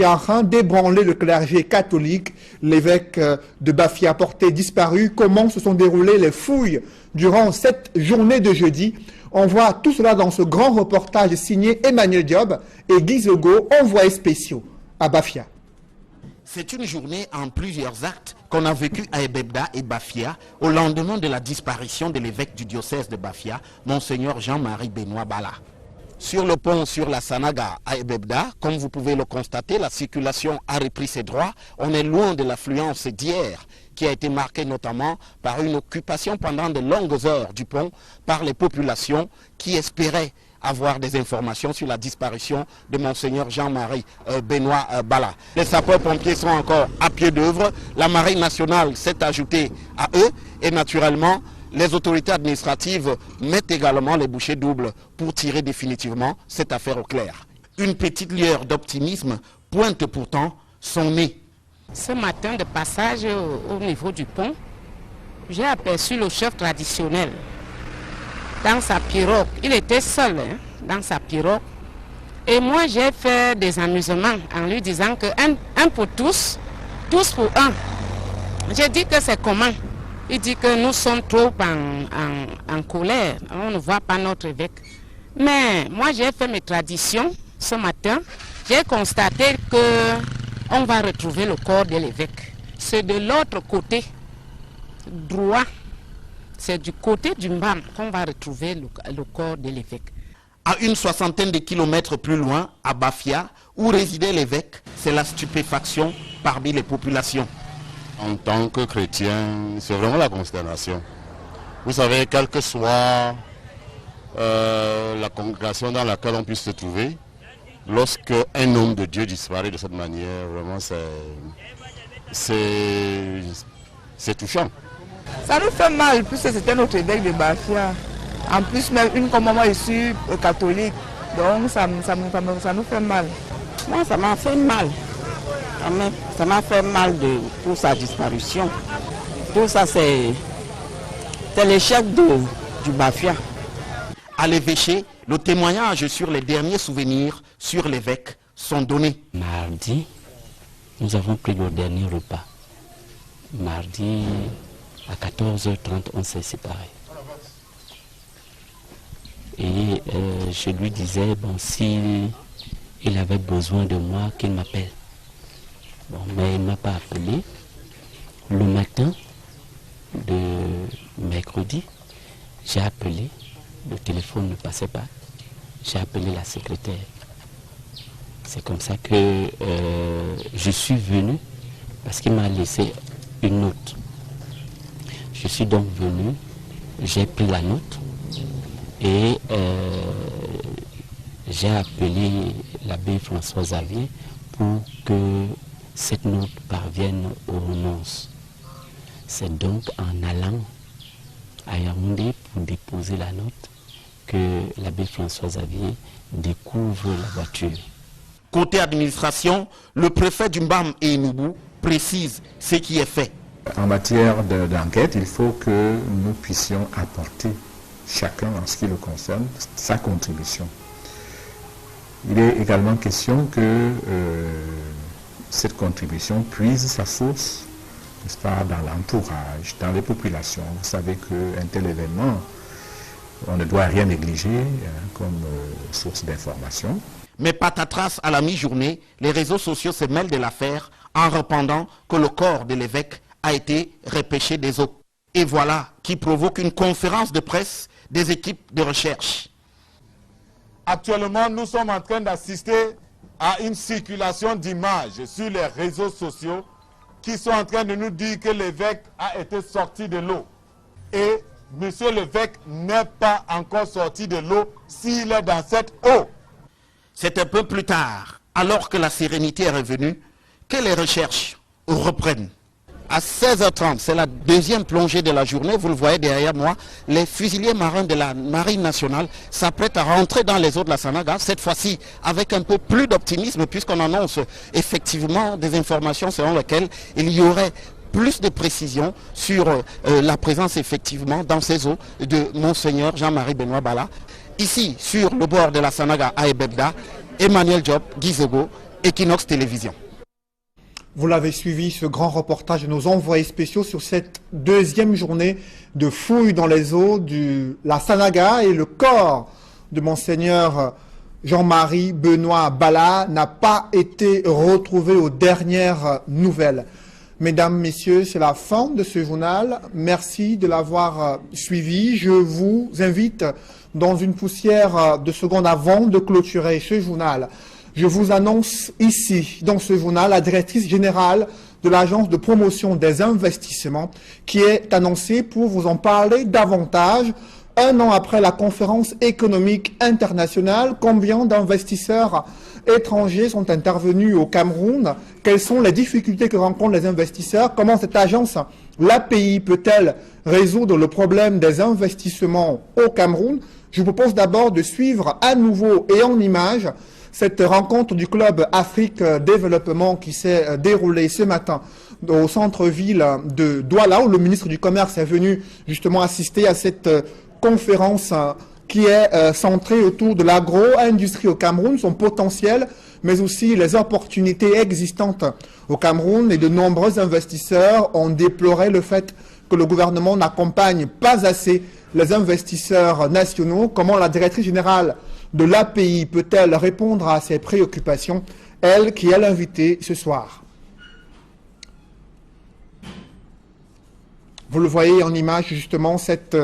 enfin débranlé le clergé catholique. L'évêque de Bafia porté disparu. Comment se sont déroulées les fouilles durant cette journée de jeudi? On voit tout cela dans ce grand reportage signé Emmanuel Diop et Guy Zogo, envoyés spéciaux à Bafia. C'est une journée en plusieurs actes qu'on a vécu à Ebebda et Bafia au lendemain de la disparition de l'évêque du diocèse de Bafia, Monseigneur Jean-Marie Benoît Bala. Sur le pont sur la Sanaga à Ebebda, comme vous pouvez le constater, la circulation a repris ses droits. On est loin de l'affluence d'hier, qui a été marquée notamment par une occupation pendant de longues heures du pont par les populations qui espéraient avoir des informations sur la disparition de Monseigneur Jean-Marie Benoît Bala. Les sapeurs-pompiers sont encore à pied d'œuvre, la Marine nationale s'est ajoutée à eux et naturellement les autorités administratives mettent également les bouchées doubles pour tirer définitivement cette affaire au clair. Une petite lueur d'optimisme pointe pourtant son nez. Ce matin de passage au niveau du pont, j'ai aperçu le chef traditionnel dans sa pirogue. Il était seul dans sa pirogue. Et moi, j'ai fait des amusements en lui disant que un pour tous, tous pour un. J'ai dit que c'est comment? Il dit que nous sommes trop en colère. On ne voit pas notre évêque. Mais moi, j'ai fait mes traditions ce matin. J'ai constaté qu'on va retrouver le corps de l'évêque. C'est de l'autre côté droit. C'est du côté du Mbam qu'on va retrouver le corps de l'évêque. À une soixantaine de kilomètres plus loin, à Bafia, où résidait l'évêque, c'est la stupéfaction parmi les populations. En tant que chrétien, c'est vraiment la consternation. Vous savez, quelle que soit la congrégation dans laquelle on puisse se trouver, lorsque un homme de Dieu disparaît de cette manière, vraiment c'est touchant. Ça nous fait mal, puisque c'était notre évêque de Bafia. En plus, même une comme moi, je suis catholique. Donc ça nous fait mal. Moi, ça m'a fait mal. Ça m'a fait mal pour sa disparition. Tout ça, c'est l'échec du Bafia. À l'évêché, le témoignage sur les derniers souvenirs sur l'évêque sont donnés. Mardi, nous avons pris le dernier repas. Mardi, à 14h30, on s'est séparés. Et je lui disais, bon, s'il avait besoin de moi, qu'il m'appelle. Bon, mais il ne m'a pas appelé. Le matin de mercredi, j'ai appelé. Le téléphone ne passait pas. J'ai appelé la secrétaire. C'est comme ça que je suis venu, parce qu'il m'a laissé une note. Je suis donc venu, j'ai pris la note et j'ai appelé l'abbé François Xavier pour que cette note parvienne aux nonces. C'est donc en allant à Yaoundé pour déposer la note que l'abbé François Xavier découvre la voiture. Côté administration, le préfet du Mbam et Noubou précise ce qui est fait. En matière d'enquête, il faut que nous puissions apporter chacun, en ce qui le concerne, sa contribution. Il est également question que cette contribution puise sa source, n'est-ce pas, dans l'entourage, dans les populations. Vous savez qu'un tel événement, on ne doit rien négliger comme source d'information. Mais patatras, à la mi-journée, les réseaux sociaux se mêlent de l'affaire en répandant que le corps de l'évêque a été repêché des eaux. Et voilà qui provoque une conférence de presse des équipes de recherche. Actuellement, nous sommes en train d'assister à une circulation d'images sur les réseaux sociaux qui sont en train de nous dire que l'évêque a été sorti de l'eau. Et monsieur l'évêque n'est pas encore sorti de l'eau s'il est dans cette eau. C'est un peu plus tard, alors que la sérénité est revenue, que les recherches reprennent. À 16h30, c'est la deuxième plongée de la journée. Vous le voyez derrière moi, les fusiliers marins de la Marine nationale s'apprêtent à rentrer dans les eaux de la Sanaga, cette fois-ci avec un peu plus d'optimisme, puisqu'on annonce effectivement des informations selon lesquelles il y aurait plus de précisions sur la présence effectivement dans ces eaux de Monseigneur Jean-Marie Benoît Bala. Ici, sur le bord de la Sanaga à Ebebda, Emmanuel Diop, Guizego, Equinox Télévision. Vous l'avez suivi, ce grand reportage de nos envoyés spéciaux sur cette deuxième journée de fouilles dans les eaux de la Sanaga, et le corps de Monseigneur Jean-Marie Benoît Bala n'a pas été retrouvé aux dernières nouvelles. Mesdames, Messieurs, c'est la fin de ce journal. Merci de l'avoir suivi. Je vous invite dans une poussière de secondes avant de clôturer ce journal. Je vous annonce ici, dans ce journal, la directrice générale de l'Agence de promotion des investissements qui est annoncée pour vous en parler davantage. Un an après la conférence économique internationale, combien d'investisseurs étrangers sont intervenus au Cameroun? Quelles sont les difficultés que rencontrent les investisseurs? Comment cette agence, l'API, peut-elle résoudre le problème des investissements au Cameroun? Je vous propose d'abord de suivre à nouveau et en images cette rencontre du Club Afrique Développement qui s'est déroulée ce matin au centre-ville de Douala, où le ministre du Commerce est venu justement assister à cette conférence qui est centrée autour de l'agro-industrie au Cameroun, son potentiel, mais aussi les opportunités existantes au Cameroun. Et de nombreux investisseurs ont déploré le fait que le gouvernement n'accompagne pas assez les investisseurs nationaux. Comment la directrice générale de l'API peut-elle répondre à ces préoccupations, elle qui est l'invitée ce soir? Vous le voyez en image justement, cette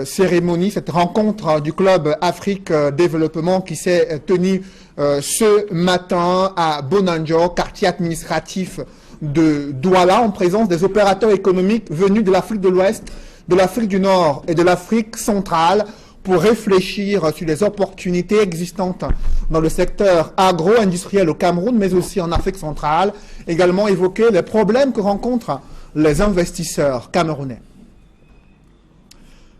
cérémonie, cette rencontre du Club Afrique Développement qui s'est tenue ce matin à Bonanjo, quartier administratif de Douala, en présence des opérateurs économiques venus de l'Afrique de l'Ouest, de l'Afrique du Nord et de l'Afrique centrale pour réfléchir sur les opportunités existantes dans le secteur agro-industriel au Cameroun, mais aussi en Afrique centrale, également évoquer les problèmes que rencontrent les investisseurs camerounais.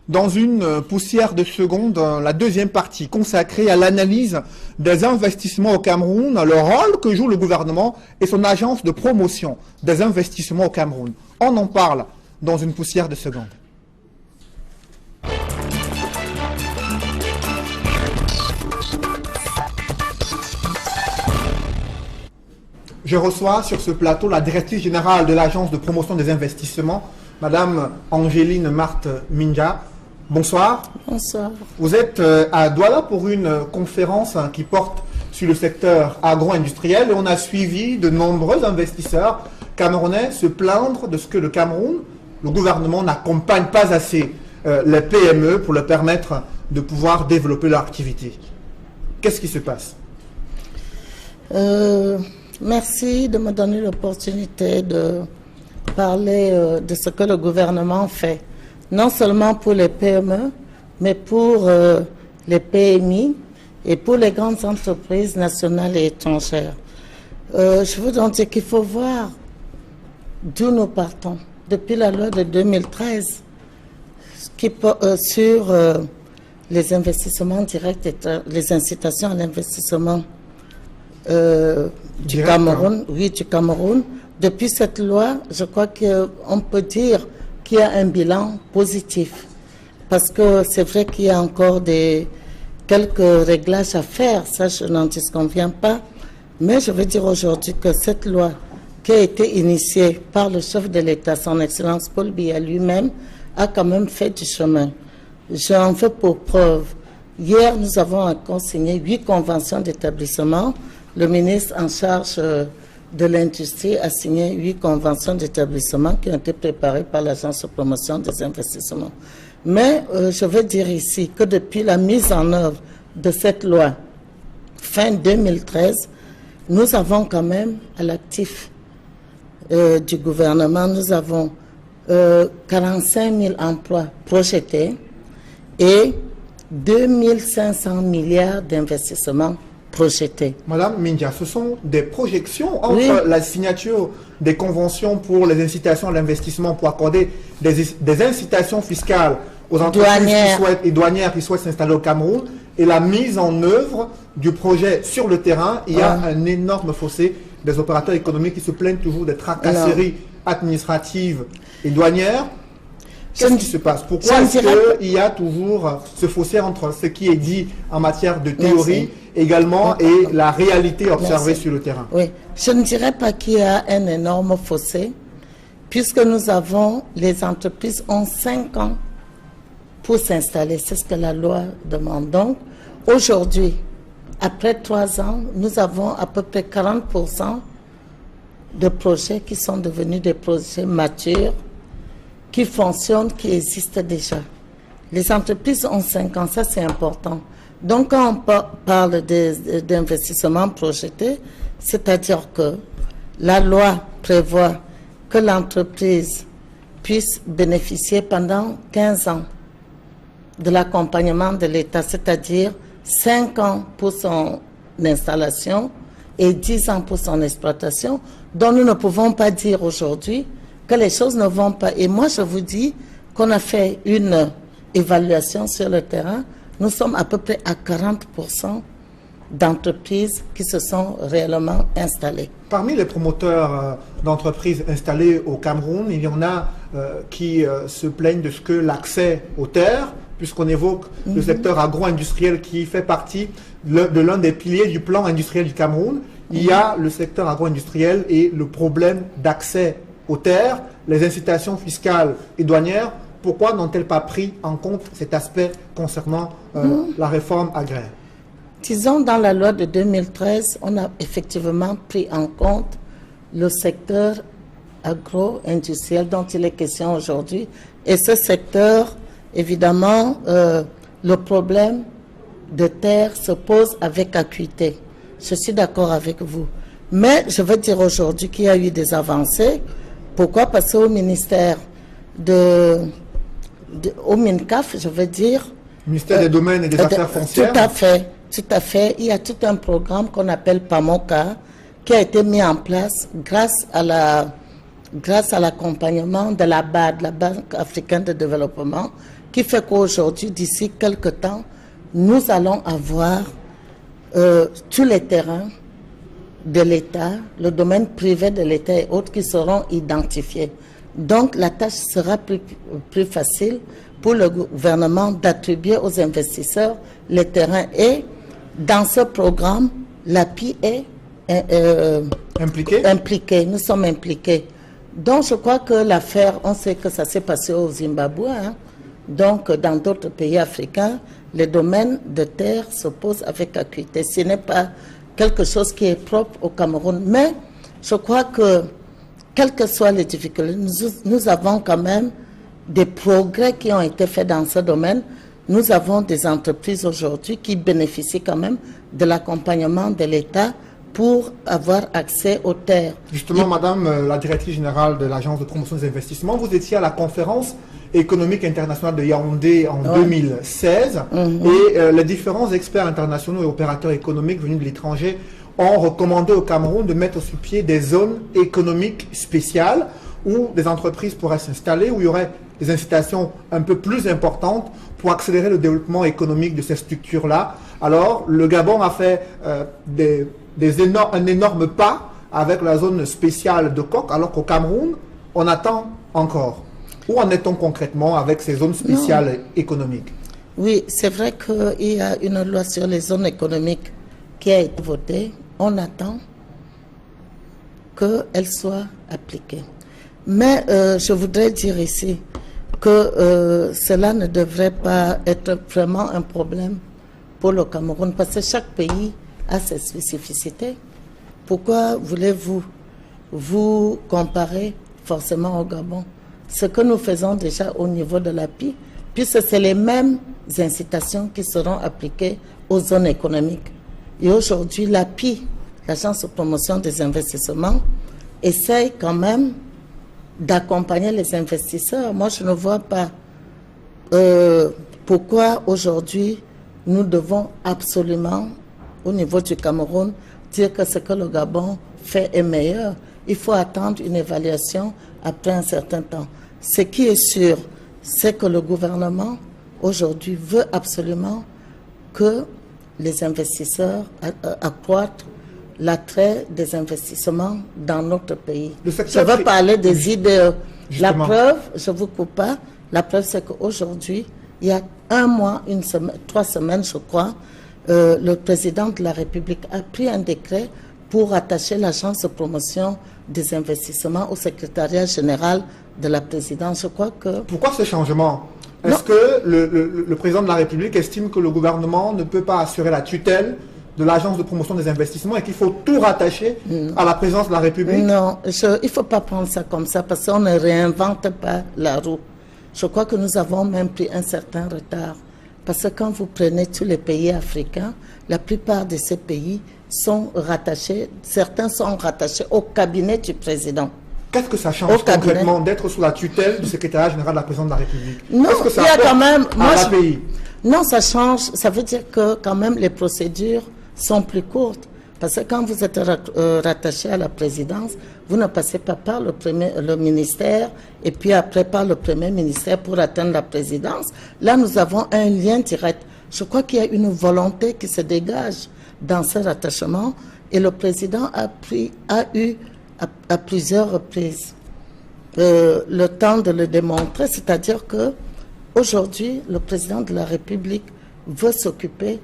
Dans une poussière de secondes, la deuxième partie consacrée à l'analyse des investissements au Cameroun, le rôle que joue le gouvernement et son agence de promotion des investissements au Cameroun. On en parle dans une poussière de secondes. Je reçois sur ce plateau la directrice générale de l'Agence de promotion des investissements, Madame Angéline Marthe Minja. Bonsoir. Bonsoir. Vous êtes à Douala pour une conférence qui porte sur le secteur agro-industriel et on a suivi de nombreux investisseurs camerounais se plaindre de ce que le Cameroun, le gouvernement n'accompagne pas assez les PME pour leur permettre de pouvoir développer leur activité. Qu'est-ce qui se passe? Merci de me donner l'opportunité de parler de ce que le gouvernement fait, non seulement pour les PME, mais pour les PMI et pour les grandes entreprises nationales et étrangères. Je veux donc dire qu'il faut voir d'où nous partons. Depuis la loi de 2013 sur les investissements directs et les incitations à l'investissement du Cameroun, oui, du Cameroun. Depuis cette loi, je crois qu'on peut dire qu'il y a un bilan positif. Parce que c'est vrai qu'il y a encore quelques réglages à faire, ça je n'en disconviens pas. Mais je veux dire aujourd'hui que cette loi qui a été initiée par le chef de l'État, son Excellence Paul Biya lui-même, a quand même fait du chemin. J'en veux pour preuve. Hier, nous avons consigné 8 conventions d'établissement. Le ministre en charge de l'industrie a signé 8 conventions d'établissement qui ont été préparées par l'Agence de promotion des investissements. Mais je veux dire ici que depuis la mise en œuvre de cette loi, fin 2013, nous avons quand même à l'actif du gouvernement, nous avons 45 000 emplois projetés et 2500 milliards d'investissements projetés. Madame Minja, ce sont des projections entre la signature des conventions pour les incitations à l'investissement pour accorder des incitations fiscales aux entreprises douanières qui souhaitent s'installer au Cameroun et la mise en œuvre du projet sur le terrain. Il y a un énorme fossé des opérateurs économiques qui se plaignent toujours des tracasseries administratives et douanières. Qu'est-ce qui se passe? Pourquoi est-ce qu'il y a toujours ce fossé entre ce qui est dit en matière de théorie également et la réalité observée sur le terrain? Oui, je ne dirais pas qu'il y a un énorme fossé, puisque nous avons, les entreprises ont 5 ans pour s'installer. C'est ce que la loi demande. Donc, aujourd'hui, après 3 ans, nous avons à peu près 40% de projets qui sont devenus des projets matures, qui fonctionnent, qui existent déjà. Les entreprises ont 5 ans, ça c'est important. Donc quand on parle d'investissement projeté, c'est-à-dire que la loi prévoit que l'entreprise puisse bénéficier pendant 15 ans de l'accompagnement de l'État, c'est-à-dire 5 ans pour son installation et 10 ans pour son exploitation, dont nous ne pouvons pas dire aujourd'hui que les choses ne vont pas. Et moi, je vous dis qu'on a fait une évaluation sur le terrain. Nous sommes à peu près à 40% d'entreprises qui se sont réellement installées. Parmi les promoteurs d'entreprises installées au Cameroun, il y en a qui se plaignent de ce que l'accès aux terres, puisqu'on évoque le secteur agro-industriel qui fait partie de l'un des piliers du plan industriel du Cameroun. Il y a le secteur agro-industriel et le problème d'accès aux terres, les incitations fiscales et douanières. Pourquoi n'ont-elles pas pris en compte cet aspect concernant la réforme agraire? Disons, dans la loi de 2013, on a effectivement pris en compte le secteur agro-industriel dont il est question aujourd'hui. Et ce secteur, évidemment, le problème de terre se pose avec acuité. Je suis d'accord avec vous. Mais je veux dire aujourd'hui qu'il y a eu des avancées. Pourquoi? Parce qu'au ministère au MINCAF, je veux dire... Ministère des Domaines et des Affaires foncières. Tout à fait. Il y a tout un programme qu'on appelle PAMOCA qui a été mis en place grâce à l'accompagnement de la BAD, la Banque africaine de développement, qui fait qu'aujourd'hui, d'ici quelques temps, nous allons avoir tous les terrains de l'État, le domaine privé de l'État et autres qui seront identifiés. Donc la tâche sera plus facile pour le gouvernement d'attribuer aux investisseurs les terrains. Et dans ce programme, l'API est impliquée. Nous sommes impliqués. Donc je crois que l'affaire, on sait que ça s'est passé au Zimbabwe, hein. Donc dans d'autres pays africains, les domaines de terre se posent avec acuité. Ce n'est pas quelque chose qui est propre au Cameroun. Mais je crois que, quelles que soient les difficultés, nous avons quand même des progrès qui ont été faits dans ce domaine. Nous avons des entreprises aujourd'hui qui bénéficient quand même de l'accompagnement de l'État pour avoir accès aux terres. Justement, Madame la directrice générale de l'Agence de promotion des investissements, vous étiez à la conférence économique internationale de Yaoundé en 2016 et les différents experts internationaux et opérateurs économiques venus de l'étranger ont recommandé au Cameroun de mettre sur pied des zones économiques spéciales où des entreprises pourraient s'installer, où il y aurait des incitations un peu plus importantes pour accélérer le développement économique de ces structures-là. Alors, le Gabon a fait un énorme pas avec la zone spéciale de Coq, alors qu'au Cameroun, on attend encore. Où en est-on concrètement avec ces zones spéciales économiques? Oui, c'est vrai qu'il y a une loi sur les zones économiques qui a été votée. On attend qu'elle soit appliquée. Mais je voudrais dire ici que cela ne devrait pas être vraiment un problème pour le Cameroun, parce que chaque pays a ses spécificités. Pourquoi voulez-vous vous comparer forcément au Gabon? Ce que nous faisons déjà au niveau de l'API, puisque c'est les mêmes incitations qui seront appliquées aux zones économiques. Et aujourd'hui, l'API, l'Agence de promotion des investissements, essaye quand même d'accompagner les investisseurs. Moi, je ne vois pas pourquoi aujourd'hui nous devons absolument, au niveau du Cameroun, dire que ce que le Gabon fait est meilleur. Il faut attendre une évaluation après un certain temps. Ce qui est sûr, c'est que le gouvernement, aujourd'hui, veut absolument que les investisseurs accroissent l'attrait des investissements dans notre pays. Je veux parler des idées. La preuve, je ne vous coupe pas, La preuve, c'est qu'aujourd'hui, il y a 1 mois, 3 semaines, je crois, le président de la République a pris un décret pour attacher l'agence de promotion des investissements au secrétariat général de la présidence. Je crois que... Pourquoi ce changement? Est-ce que le président de la République estime que le gouvernement ne peut pas assurer la tutelle de l'agence de promotion des investissements et qu'il faut tout rattacher à la présidence de la République? Non, il ne faut pas prendre ça comme ça parce qu'on ne réinvente pas la roue. Je crois que nous avons même pris un certain retard. Parce que quand vous prenez tous les pays africains, la plupart de ces pays sont rattachés, certains sont rattachés au cabinet du président. Qu'est-ce que ça change concrètement d'être sous la tutelle du secrétariat général de la présidence de la République? Non, Qu'est-ce que ça il y a quand même... pays? Non, ça change. Ça veut dire que quand même les procédures sont plus courtes. Parce que quand vous êtes rattaché à la présidence, vous ne passez pas par le ministère et puis après par le premier ministère pour atteindre la présidence. Là, nous avons un lien direct. Je crois qu'il y a une volonté qui se dégage dans ce rattachement et le président a eu à plusieurs reprises le temps de le démontrer, c'est-à-dire que aujourd'hui, le président de la République veut s'occuper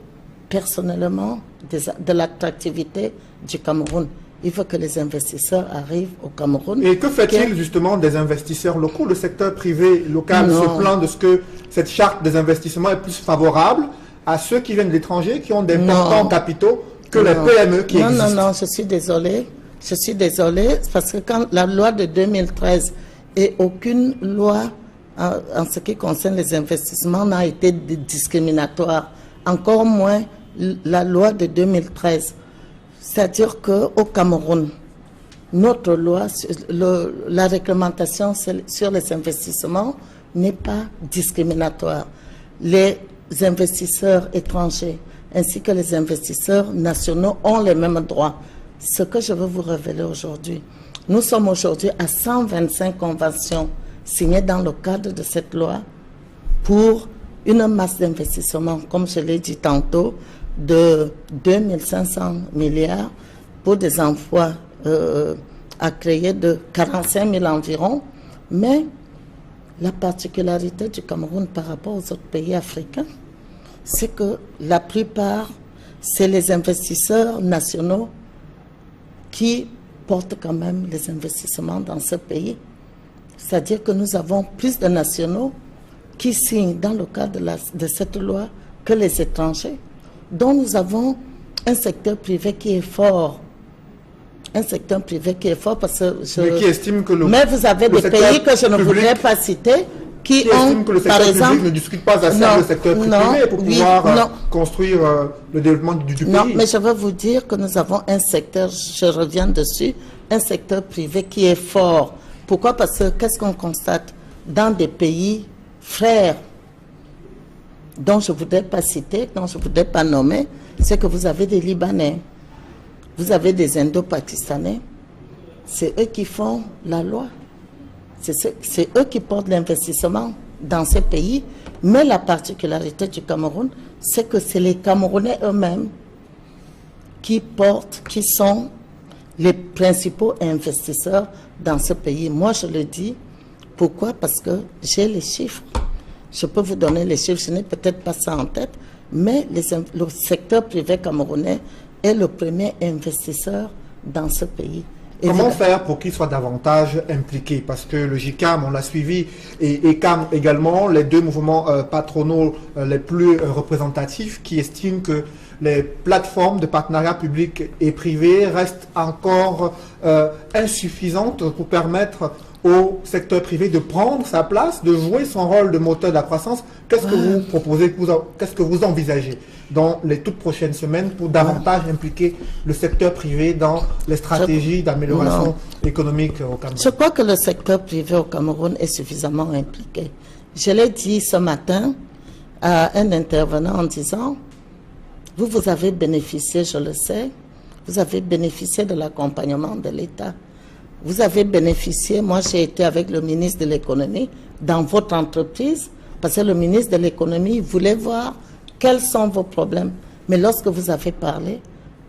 personnellement de l'attractivité du Cameroun. Il veut que les investisseurs arrivent au Cameroun. Et que fait-il justement des investisseurs locaux? Le secteur privé local se plaint de ce que cette charte des investissements est plus favorable à ceux qui viennent de l'étranger, qui ont d'importants capitaux, que les PME qui existent. Non, je suis désolée. Je suis désolée parce que quand la loi de 2013 et aucune loi en ce qui concerne les investissements n'a été discriminatoire, encore moins la loi de 2013. C'est-à-dire qu'au Cameroun, notre loi, la réglementation sur les investissements n'est pas discriminatoire. Les investisseurs étrangers ainsi que les investisseurs nationaux ont les mêmes droits. Ce que je veux vous révéler aujourd'hui, nous sommes aujourd'hui à 125 conventions signées dans le cadre de cette loi pour une masse d'investissement, comme je l'ai dit tantôt, de 2500 milliards pour des emplois à créer de 45 000 environ. Mais la particularité du Cameroun par rapport aux autres pays africains, c'est que la plupart, c'est les investisseurs nationaux qui portent quand même les investissements dans ce pays. C'est-à-dire que nous avons plus de nationaux qui signent dans le cadre de cette loi que les étrangers. Donc nous avons un secteur privé qui est fort. Un secteur privé qui est fort parce que mais qui estime que mais vous avez des pays que je ne voudrais pas citer qui ont, estime que le secteur par exemple, public ne discute pas assez le secteur privé pour pouvoir construire le développement du pays. Non, mais je veux vous dire que nous avons un secteur, je reviens dessus, un secteur privé qui est fort. Pourquoi? Parce que qu'est-ce qu'on constate dans des pays frères dont je ne voudrais pas citer, dont je ne voudrais pas nommer, c'est que vous avez des Libanais, vous avez des Indo-Pakistanais, c'est eux qui font la loi, c'est eux qui portent l'investissement dans ces pays, mais la particularité du Cameroun, c'est que c'est les Camerounais eux-mêmes qui sont les principaux investisseurs dans ce pays. Moi, je le dis, pourquoi? Parce que j'ai les chiffres. Je peux vous donner les chiffres, je n'ai peut-être pas ça en tête, mais le secteur privé camerounais est le premier investisseur dans ce pays. Comment faire pour qu'il soit davantage impliqué? Parce que le JICAM, on l'a suivi, et CAM également, les deux mouvements patronaux les plus représentatifs qui estiment que les plateformes de partenariat public et privé restent encore insuffisantes pour permettre au secteur privé de prendre sa place, de jouer son rôle de moteur de la croissance. Qu'est-ce que vous proposez, qu'est-ce que vous envisagez dans les toutes prochaines semaines pour davantage impliquer le secteur privé dans les stratégies d'amélioration économique au Cameroun? Je crois que le secteur privé au Cameroun est suffisamment impliqué. Je l'ai dit ce matin à un intervenant en disant, vous avez bénéficié, je le sais, vous avez bénéficié de l'accompagnement de l'État. Vous avez bénéficié, moi j'ai été avec le ministre de l'économie dans votre entreprise, parce que le ministre de l'économie voulait voir quels sont vos problèmes. Mais lorsque vous avez parlé,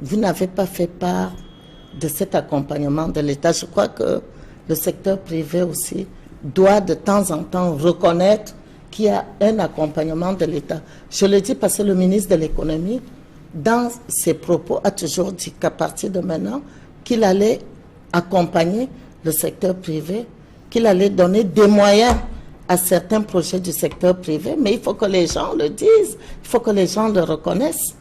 vous n'avez pas fait part de cet accompagnement de l'État. Je crois que le secteur privé aussi doit de temps en temps reconnaître qu'il y a un accompagnement de l'État. Je le dis parce que le ministre de l'économie, dans ses propos, a toujours dit qu'à partir de maintenant, qu'il allait accompagner le secteur privé, qu'il allait donner des moyens à certains projets du secteur privé, mais il faut que les gens le disent, il faut que les gens le reconnaissent.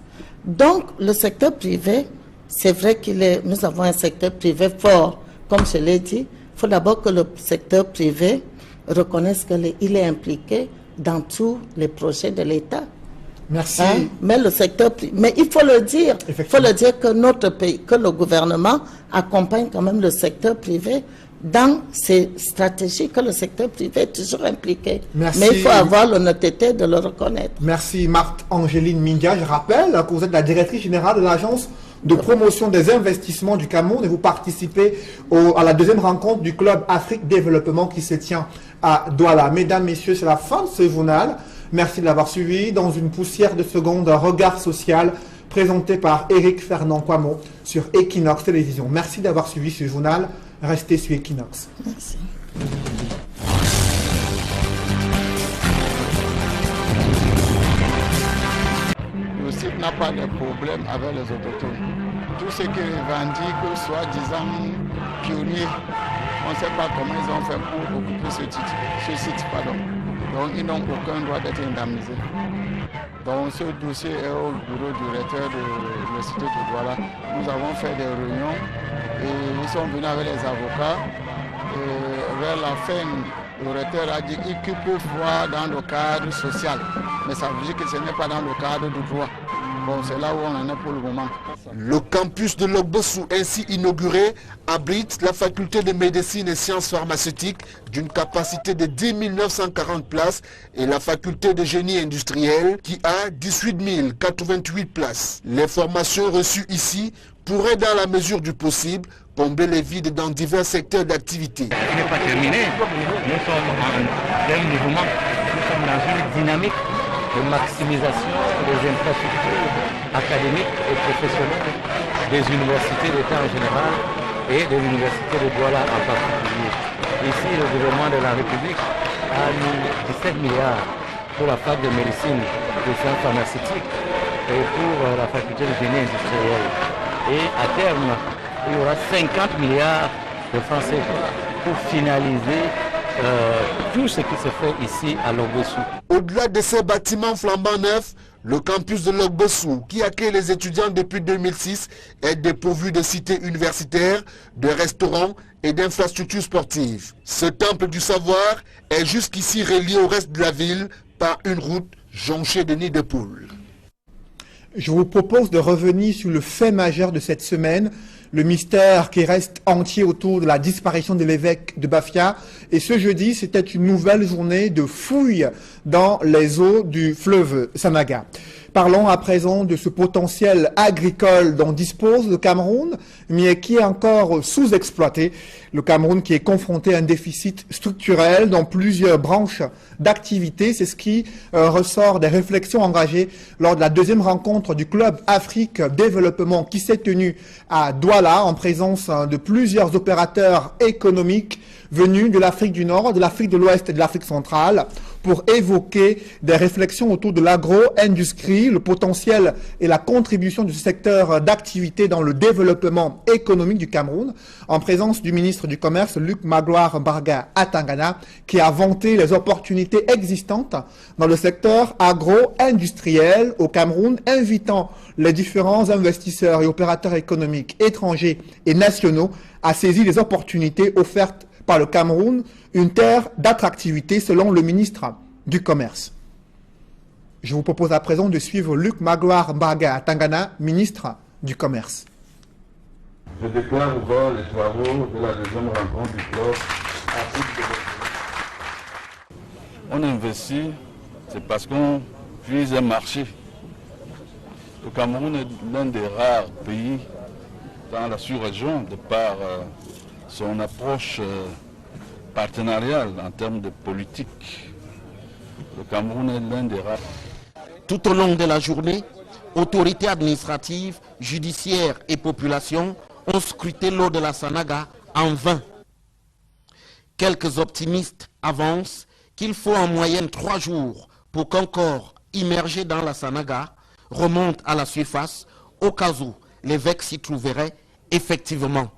Donc, le secteur privé, c'est vrai nous avons un secteur privé fort, comme je l'ai dit. Il faut d'abord que le secteur privé reconnaisse qu'il est impliqué dans tous les projets de l'État. Merci. Mais le secteur privé, mais il faut le dire, que notre pays, que le gouvernement accompagne quand même le secteur privé dans ces stratégies, que le secteur privé est toujours impliqué. Merci. Mais il faut avoir l'honnêteté de le reconnaître. Merci Marthe-Angéline Mindia. Je rappelle que vous êtes la directrice générale de l'Agence de promotion des investissements du Cameroun et vous participez à la deuxième rencontre du Club Afrique Développement qui se tient à Douala. Mesdames, Messieurs, c'est la fin de ce journal. Merci de l'avoir suivi. Dans une poussière de seconde, un regard social présenté par Éric Fernand Kwamo sur Equinox Télévision. Merci d'avoir suivi ce journal. Restez sur Equinox. Merci. Le site n'a pas de problème avec les autochtones. Tout ce qui revendique, soi-disant pionniers, on ne sait pas comment ils ont fait pour occuper ce site. Donc ils n'ont aucun droit d'être indemnisés. Donc ce dossier est au bureau du recteur de l'université de Douala. Nous avons fait des réunions et ils sont venus avec les avocats. Et vers la fin, le recteur a dit qu'il peut voir dans le cadre social. Mais ça veut dire que ce n'est pas dans le cadre du droit. Bon, c'est là où on en est pour le moment. Le campus de Logbossou, ainsi inauguré, abrite la faculté de médecine et sciences pharmaceutiques d'une capacité de 10 940 places et la faculté de génie industriel qui a 18 088 places. Les formations reçues ici pourraient, dans la mesure du possible, combler les vides dans divers secteurs d'activité. Ce n'est pas terminé. Nous sommes en plein mouvement. Nous sommes dans une dynamique de maximisation des infrastructures académiques et professionnelles des universités d'État en général et de l'université de Douala en particulier. Ici, le gouvernement de la République a mis 17 milliards pour la fac de médecine et des sciences pharmaceutiques et pour la faculté de génie industriel. Et à terme, il y aura 50 milliards de francs CFA pour finaliser tout ce qui se fait ici à Logbossou. Au-delà de ces bâtiments flambant neufs, le campus de Logbossou, qui accueille les étudiants depuis 2006, est dépourvu de cités universitaires, de restaurants et d'infrastructures sportives. Ce temple du savoir est jusqu'ici relié au reste de la ville par une route jonchée de nids de poules. Je vous propose de revenir sur le fait majeur de cette semaine, le mystère qui reste entier autour de la disparition de l'évêque de Bafia. Et ce jeudi, c'était une nouvelle journée de fouilles dans les eaux du fleuve Sanaga. Parlons à présent de ce potentiel agricole dont dispose le Cameroun, mais qui est encore sous-exploité. Le Cameroun qui est confronté à un déficit structurel dans plusieurs branches d'activité. C'est ce qui ressort des réflexions engagées lors de la deuxième rencontre du Club Afrique Développement qui s'est tenue à Douala en présence de plusieurs opérateurs économiques venus de l'Afrique du Nord, de l'Afrique de l'Ouest et de l'Afrique centrale pour évoquer des réflexions autour de l'agro-industrie, le potentiel et la contribution de ce secteur d'activité dans le développement économique du Cameroun, en présence du ministre du Commerce, Luc Magloire Mbarga Atangana, qui a vanté les opportunités existantes dans le secteur agro-industriel au Cameroun, invitant les différents investisseurs et opérateurs économiques étrangers et nationaux à saisir les opportunités offertes par le Cameroun, une terre d'attractivité selon le ministre du Commerce. Je vous propose à présent de suivre Luc Magloire Mbarga Atangana, ministre du Commerce. Je déclare ouvert les travaux de la deuxième rencontre du club Afrique Développement. On investit, c'est parce qu'on vise un marché. Le Cameroun est l'un des rares pays dans la sous-région de par son approche partenariale en termes de politique. Le Cameroun est l'un des rares. Tout au long de la journée, autorités administratives, judiciaires et populations ont scruté l'eau de la Sanaga en vain. Quelques optimistes avancent qu'il faut en moyenne 3 jours pour qu'un corps immergé dans la Sanaga remonte à la surface au cas où l'évêque s'y trouverait effectivement.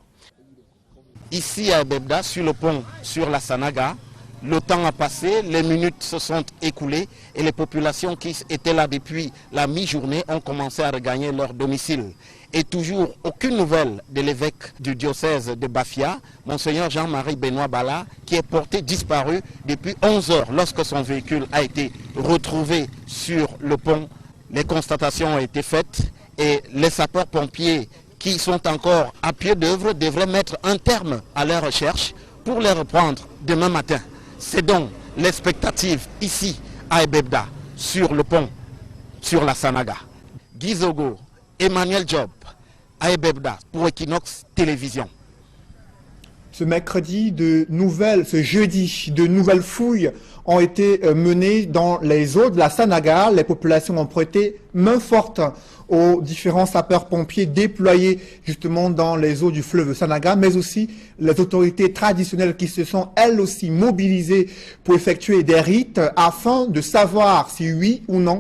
Ici à Ebebda, sur le pont, sur la Sanaga, le temps a passé, les minutes se sont écoulées et les populations qui étaient là depuis la mi-journée ont commencé à regagner leur domicile. Et toujours aucune nouvelle de l'évêque du diocèse de Bafia, Monseigneur Jean-Marie Benoît Bala, qui est porté disparu depuis 11 heures lorsque son véhicule a été retrouvé sur le pont. Les constatations ont été faites et les sapeurs-pompiers qui sont encore à pied d'œuvre devraient mettre un terme à leurs recherches pour les reprendre demain matin. C'est donc l'expectative ici à Ebebda, sur le pont, sur la Sanaga. Guy Zogo, Emmanuel Job, à Ebebda pour Equinox Télévision. Ce jeudi, de nouvelles fouilles ont été menées dans les eaux de la Sanaga. Les populations ont prêté main forte aux différents sapeurs-pompiers déployés justement dans les eaux du fleuve Sanaga, mais aussi les autorités traditionnelles qui se sont elles aussi mobilisées pour effectuer des rites afin de savoir si oui ou non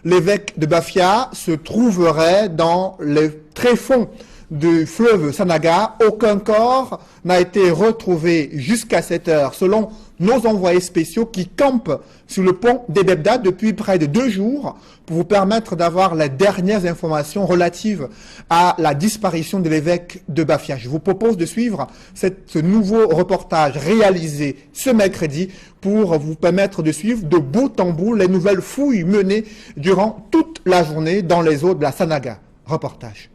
l'évêque de Bafia se trouverait dans les tréfonds du fleuve Sanaga. Aucun corps n'a été retrouvé jusqu'à cette heure, selon nos envoyés spéciaux qui campent sur le pont d'Ebebda depuis près de 2 jours pour vous permettre d'avoir les dernières informations relatives à la disparition de l'évêque de Bafia. Je vous propose de suivre ce nouveau reportage réalisé ce mercredi pour vous permettre de suivre de bout en bout les nouvelles fouilles menées durant toute la journée dans les eaux de la Sanaga. Reportage.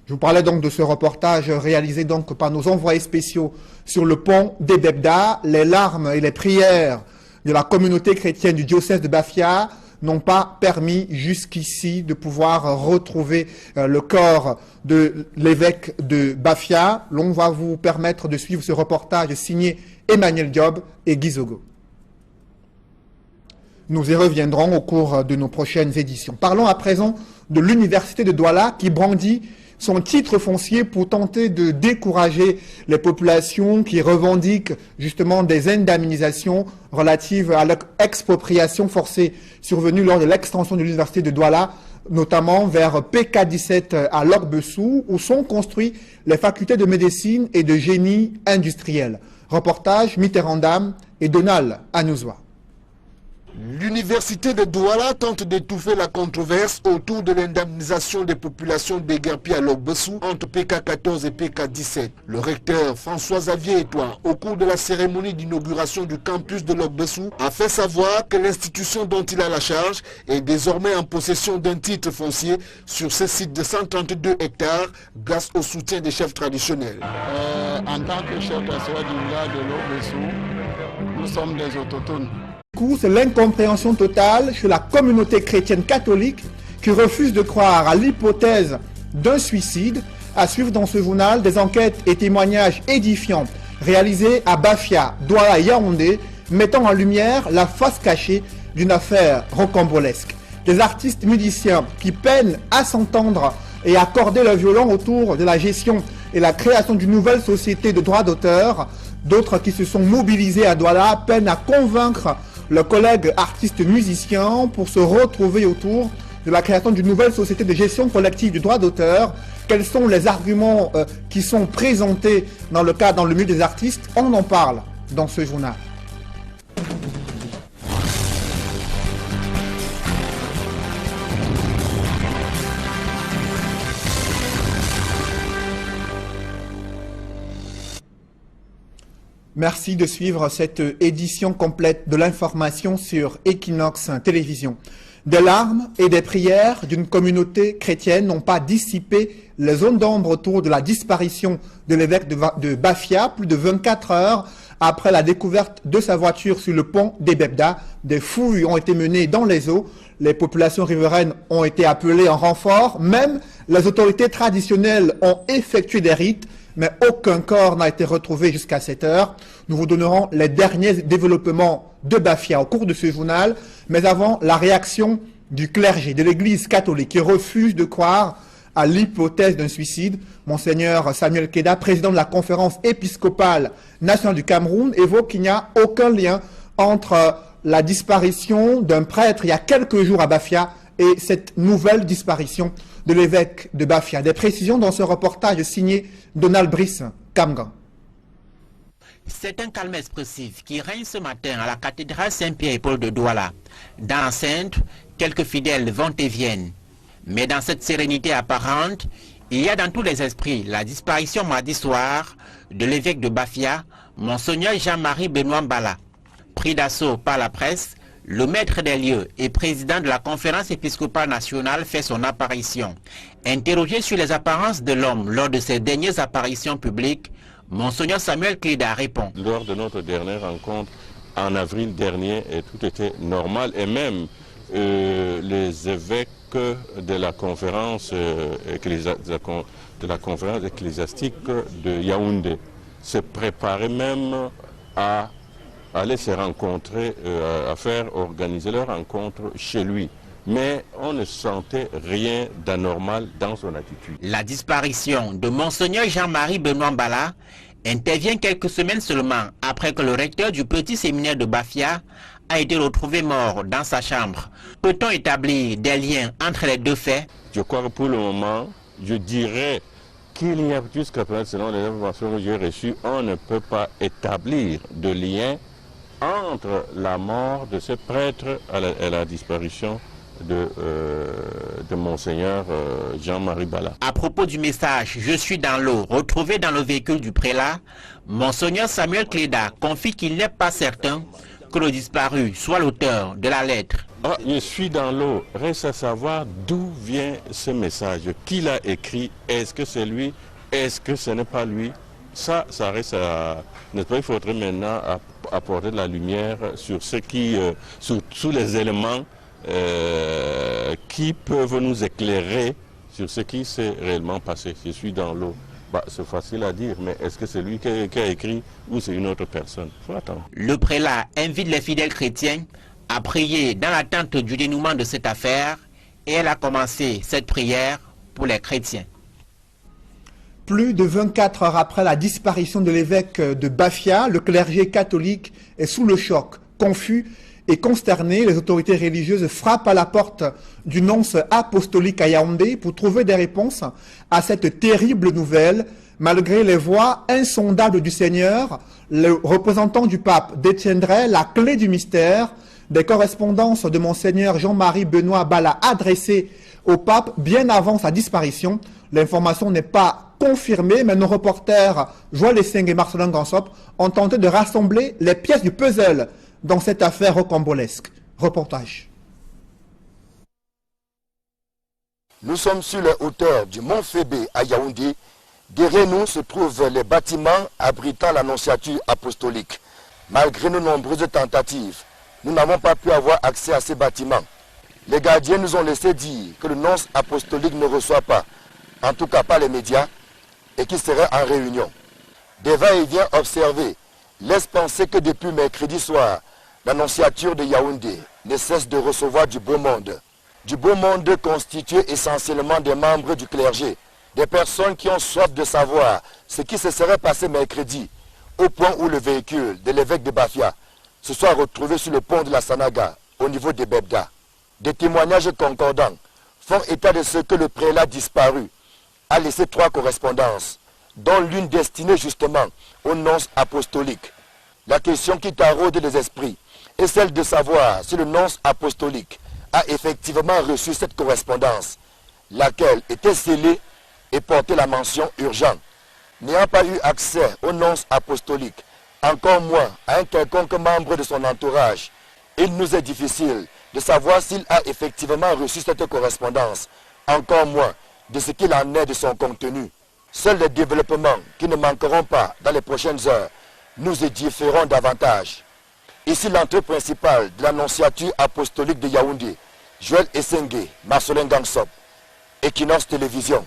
Je vous parlais donc de ce reportage réalisé donc par nos envoyés spéciaux sur le pont d'Ebebda. Les larmes et les prières de la communauté chrétienne du diocèse de Bafia n'ont pas permis jusqu'ici de pouvoir retrouver le corps de l'évêque de Bafia. L'on va vous permettre de suivre ce reportage signé Emmanuel Diop et Guy Zogo. Nous y reviendrons au cours de nos prochaines éditions. Parlons à présent de l'université de Douala qui brandit son titre foncier pour tenter de décourager les populations qui revendiquent justement des indemnisations relatives à l'expropriation forcée survenue lors de l'extension de l'université de Douala, notamment vers PK17 à Lorbessou, où sont construites les facultés de médecine et de génie industriel. Reportage Mitterrandam et Donald Anouzwa. L'université de Douala tente d'étouffer la controverse autour de l'indemnisation des populations déguerpies à Lorbessou entre PK14 et PK17. Le recteur François-Xavier Etoile, au cours de la cérémonie d'inauguration du campus de Lorbessou, a fait savoir que l'institution dont il a la charge est désormais en possession d'un titre foncier sur ce site de 132 hectares grâce au soutien des chefs traditionnels. En tant que chef traditionnel du village de Lorbessou, nous sommes des autochtones. C'est l'incompréhension totale chez la communauté chrétienne catholique qui refuse de croire à l'hypothèse d'un suicide. À suivre dans ce journal des enquêtes et témoignages édifiants réalisés à Bafia, Douala et Yaoundé, mettant en lumière la face cachée d'une affaire rocambolesque. Des artistes musiciens qui peinent à s'entendre et à accorder le violon autour de la gestion et la création d'une nouvelle société de droits d'auteur. D'autres qui se sont mobilisés à Douala peinent à convaincre leurs collègues artistes musiciens pour se retrouver autour de la création d'une nouvelle société de gestion collective du droit d'auteur. Quels sont les arguments qui sont présentés dans le milieu des artistes? On en parle dans ce journal. Merci de suivre cette édition complète de l'information sur Equinox Télévision. Des larmes et des prières d'une communauté chrétienne n'ont pas dissipé les zones d'ombre autour de la disparition de l'évêque de Bafia, plus de 24 heures après la découverte de sa voiture sur le pont d'Ebebda. Des fouilles ont été menées dans les eaux. Les populations riveraines ont été appelées en renfort. Même les autorités traditionnelles ont effectué des rites, mais aucun corps n'a été retrouvé jusqu'à cette heure. Nous vous donnerons les derniers développements de Bafia au cours de ce journal, mais avant la réaction du clergé de l'Église catholique qui refuse de croire à l'hypothèse d'un suicide. Monseigneur Samuel Keda, président de la conférence épiscopale nationale du Cameroun, évoque qu'il n'y a aucun lien entre la disparition d'un prêtre il y a quelques jours à Bafia et cette nouvelle disparition de l'évêque de Bafia. Des précisions dans ce reportage signé Donald Brice Kamgan. C'est un calme expressif qui règne ce matin à la cathédrale Saint-Pierre et Paul de Douala. Dans l'enceinte, quelques fidèles vont et viennent. Mais dans cette sérénité apparente, il y a dans tous les esprits la disparition mardi soir de l'évêque de Bafia, Monseigneur Jean-Marie Benoît Mbala. Pris d'assaut par la presse, le maître des lieux et président de la conférence épiscopale nationale fait son apparition. Interrogé sur les apparences de l'homme lors de ses dernières apparitions publiques, Monseigneur Samuel Keda répond. Lors de notre dernière rencontre en avril dernier, tout était normal et même les évêques de la conférence ecclésiastique de Yaoundé se préparaient même à aller se rencontrer, à faire organiser leur rencontre chez lui. Mais on ne sentait rien d'anormal dans son attitude. La disparition de Monseigneur Jean-Marie Benoît Mbala intervient quelques semaines seulement après que le recteur du petit séminaire de Bafia a été retrouvé mort dans sa chambre. Peut-on établir des liens entre les deux faits? Je crois que pour le moment, je dirais qu'il n'y a jusqu'à présent, selon les informations que j'ai reçues, on ne peut pas établir de lien entre la mort de ce prêtre et la disparition de Monseigneur Jean-Marie Bala. À propos du message « Je suis dans l'eau » retrouvé dans le véhicule du prélat, Monseigneur Samuel Keda confie qu'il n'est pas certain que le disparu soit l'auteur de la lettre. Ah, je suis dans l'eau. Reste à savoir d'où vient ce message. Qui l'a écrit? Est-ce que c'est lui? Est-ce que ce n'est pas lui? Ça reste à... N'est-ce pas, il faudrait maintenant apporter de la lumière sur ce qui... sur les éléments qui peuvent nous éclairer sur ce qui s'est réellement passé. Je suis dans l'eau. Bah, c'est facile à dire, mais est-ce que c'est lui qui a écrit ou c'est une autre personne? Faut attendre. Le prélat invite les fidèles chrétiens à prier dans l'attente du dénouement de cette affaire et elle a commencé cette prière pour les chrétiens. Plus de 24 heures après la disparition de l'évêque de Bafia, le clergé catholique est sous le choc, confus et consterné. Les autorités religieuses frappent à la porte du nonce apostolique à Yaoundé pour trouver des réponses à cette terrible nouvelle. Malgré les voix insondables du Seigneur, le représentant du pape détiendrait la clé du mystère. Des correspondances de Monseigneur Jean-Marie Benoît Bala adressées au pape bien avant sa disparition. L'information n'est pas confirmée, mais nos reporters Joël Esseng et Marcelin Gansop ont tenté de rassembler les pièces du puzzle dans cette affaire rocambolesque. Reportage. Nous sommes sur les hauteurs du Mont Fébé à Yaoundé. Derrière nous se trouvent les bâtiments abritant l'annonciature apostolique. Malgré nos nombreuses tentatives, nous n'avons pas pu avoir accès à ces bâtiments. Les gardiens nous ont laissé dire que le nonce apostolique ne reçoit pas, en tout cas pas les médias, et qu'il serait en réunion. Des va-et-vient observés laissent penser que depuis mercredi soir, l'annonciature de Yaoundé ne cesse de recevoir du beau monde. Du beau monde constitué essentiellement des membres du clergé, des personnes qui ont soif de savoir ce qui se serait passé mercredi, au point où le véhicule de l'évêque de Bafia se soit retrouvé sur le pont de la Sanaga, au niveau de Bebda. Des témoignages concordants font état de ce que le prélat disparu a laissé 3 correspondances, dont l'une destinée justement au nonce apostolique. La question qui taraude les esprits est celle de savoir si le nonce apostolique a effectivement reçu cette correspondance, laquelle était scellée et portait la mention urgent. N'ayant pas eu accès au nonce apostolique, encore moins à un quelconque membre de son entourage, il nous est difficile de savoir s'il a effectivement reçu cette correspondance, encore moins de ce qu'il en est de son contenu. Seuls les développements qui ne manqueront pas dans les prochaines heures nous édifieront davantage. Ici l'entrée principale de l'annonciature apostolique de Yaoundé, Joël Esseng, Marcelin Gansop, Equinox Télévision.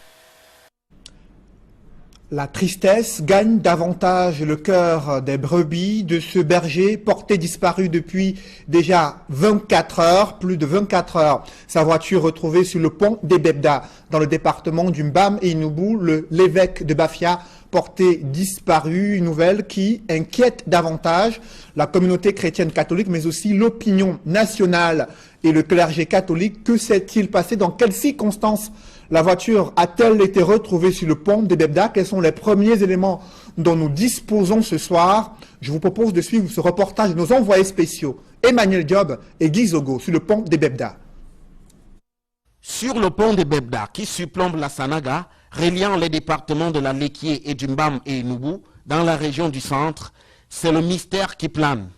La tristesse gagne davantage le cœur des brebis de ce berger porté disparu depuis déjà 24 heures, plus de 24 heures. Sa voiture retrouvée sur le pont des Bebda, dans le département du Mbam et Noubou, l'évêque de Bafia porté disparu, une nouvelle qui inquiète davantage la communauté chrétienne catholique, mais aussi l'opinion nationale et le clergé catholique. Que s'est-il passé? Dans quelles circonstances la voiture a-t-elle été retrouvée sur le pont des Bebda? Quels sont les premiers éléments dont nous disposons ce soir? Je vous propose de suivre ce reportage de nos envoyés spéciaux, Emmanuel Diop et Guy Zogo, sur le pont des Bebda. Sur le pont des Bebda, qui surplombe la Sanaga, reliant les départements de la Lekié et du Mbam et Noubou, dans la région du centre, c'est le mystère qui plane.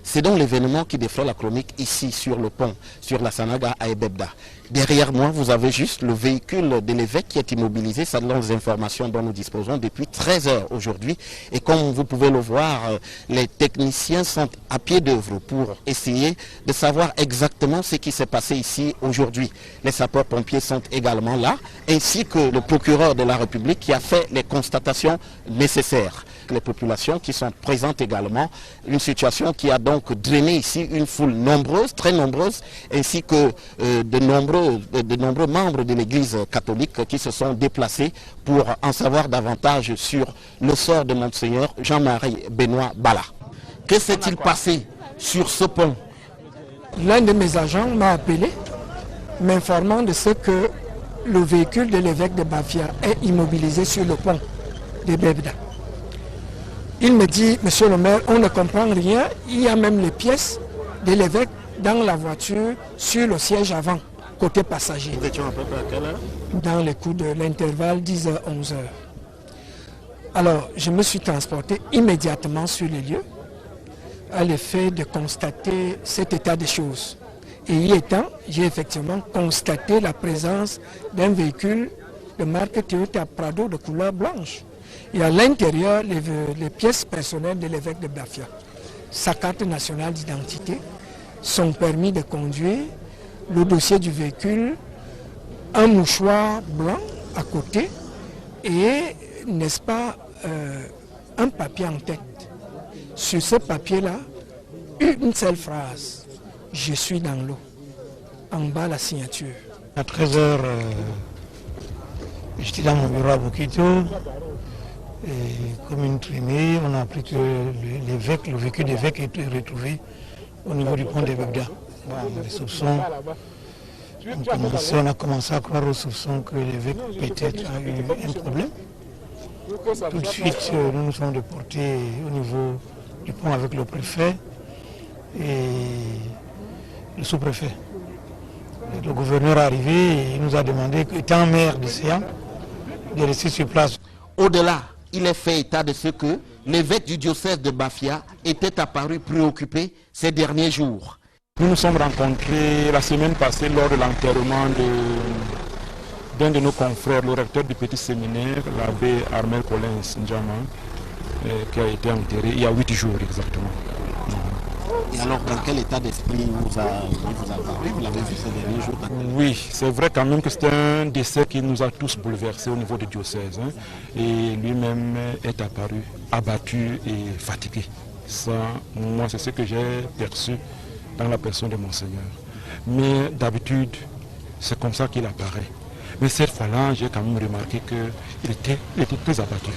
C'est donc l'événement qui défraie la chronique ici sur le pont, sur la Sanaga à Ebebda. Derrière moi, vous avez juste le véhicule de l'évêque qui est immobilisé. Ça donne les informations dont nous disposons depuis 13 heures aujourd'hui. Et comme vous pouvez le voir, les techniciens sont à pied d'œuvre pour essayer de savoir exactement ce qui s'est passé ici aujourd'hui. Les sapeurs-pompiers sont également là, ainsi que le procureur de la République qui a fait les constatations nécessaires. Les populations qui sont présentes également, une situation qui a donc drainé ici une foule nombreuse, très nombreuse, ainsi que de nombreux membres de l'Église catholique qui se sont déplacés pour en savoir davantage sur le sort de Monseigneur Jean-Marie Benoît Bala. Que s'est-il passé sur ce pont? L'un de mes agents m'a appelé, m'informant de ce que le véhicule de l'évêque de Bafia est immobilisé sur le pont de Bebda. Il me dit, monsieur le maire, on ne comprend rien, il y a même les pièces de l'évêque dans la voiture sur le siège avant, côté passager. Vous étiez à peu près à quelle heure? Dans les coups de l'intervalle 10h-11h. Alors, je me suis transporté immédiatement sur les lieux à l'effet de constater cet état des choses. Et y étant, j'ai effectivement constaté la présence d'un véhicule de marque Toyota Prado de couleur blanche. Et à l'intérieur, les pièces personnelles de l'évêque de Bafia, sa carte nationale d'identité, son permis de conduire, le dossier du véhicule, un mouchoir blanc à côté et, n'est-ce pas, un papier en tête. Sur ce papier-là, une seule phrase, « Je suis dans l'eau ». En bas, la signature. À 13h, j'étais dans mon bureau à Bokito. Et comme une traînée, on a appris que le véhicule d'évêque est retrouvé au niveau du pont des Bebda. Les soupçons, on a commencé à croire aux soupçons que l'évêque peut-être a eu un problème. Tout de suite, nous nous sommes déportés au niveau du pont avec le préfet et le sous-préfet. Le gouverneur est arrivé et il nous a demandé, étant maire de Séan, de rester sur place. Au-delà, il est fait état de ce que l'évêque du diocèse de Bafia était apparu préoccupé ces derniers jours. Nous nous sommes rencontrés la semaine passée lors de l'enterrement d'un de nos confrères, le recteur du petit séminaire, l'abbé Armel Collins Ndjama, qui a été enterré il y a 8 jours exactement. Et alors, dans quel état d'esprit vous a parlé? Vous l'avez vu ces derniers jours? Oui, c'est vrai quand même que c'est un décès qui nous a tous bouleversés au niveau du diocèse. Et lui-même est apparu abattu et fatigué. Ça, moi, c'est ce que j'ai perçu dans la personne de Monseigneur. Mais d'habitude, c'est comme ça qu'il apparaît. Mais cette fois-là, j'ai quand même remarqué qu'il était très abattu.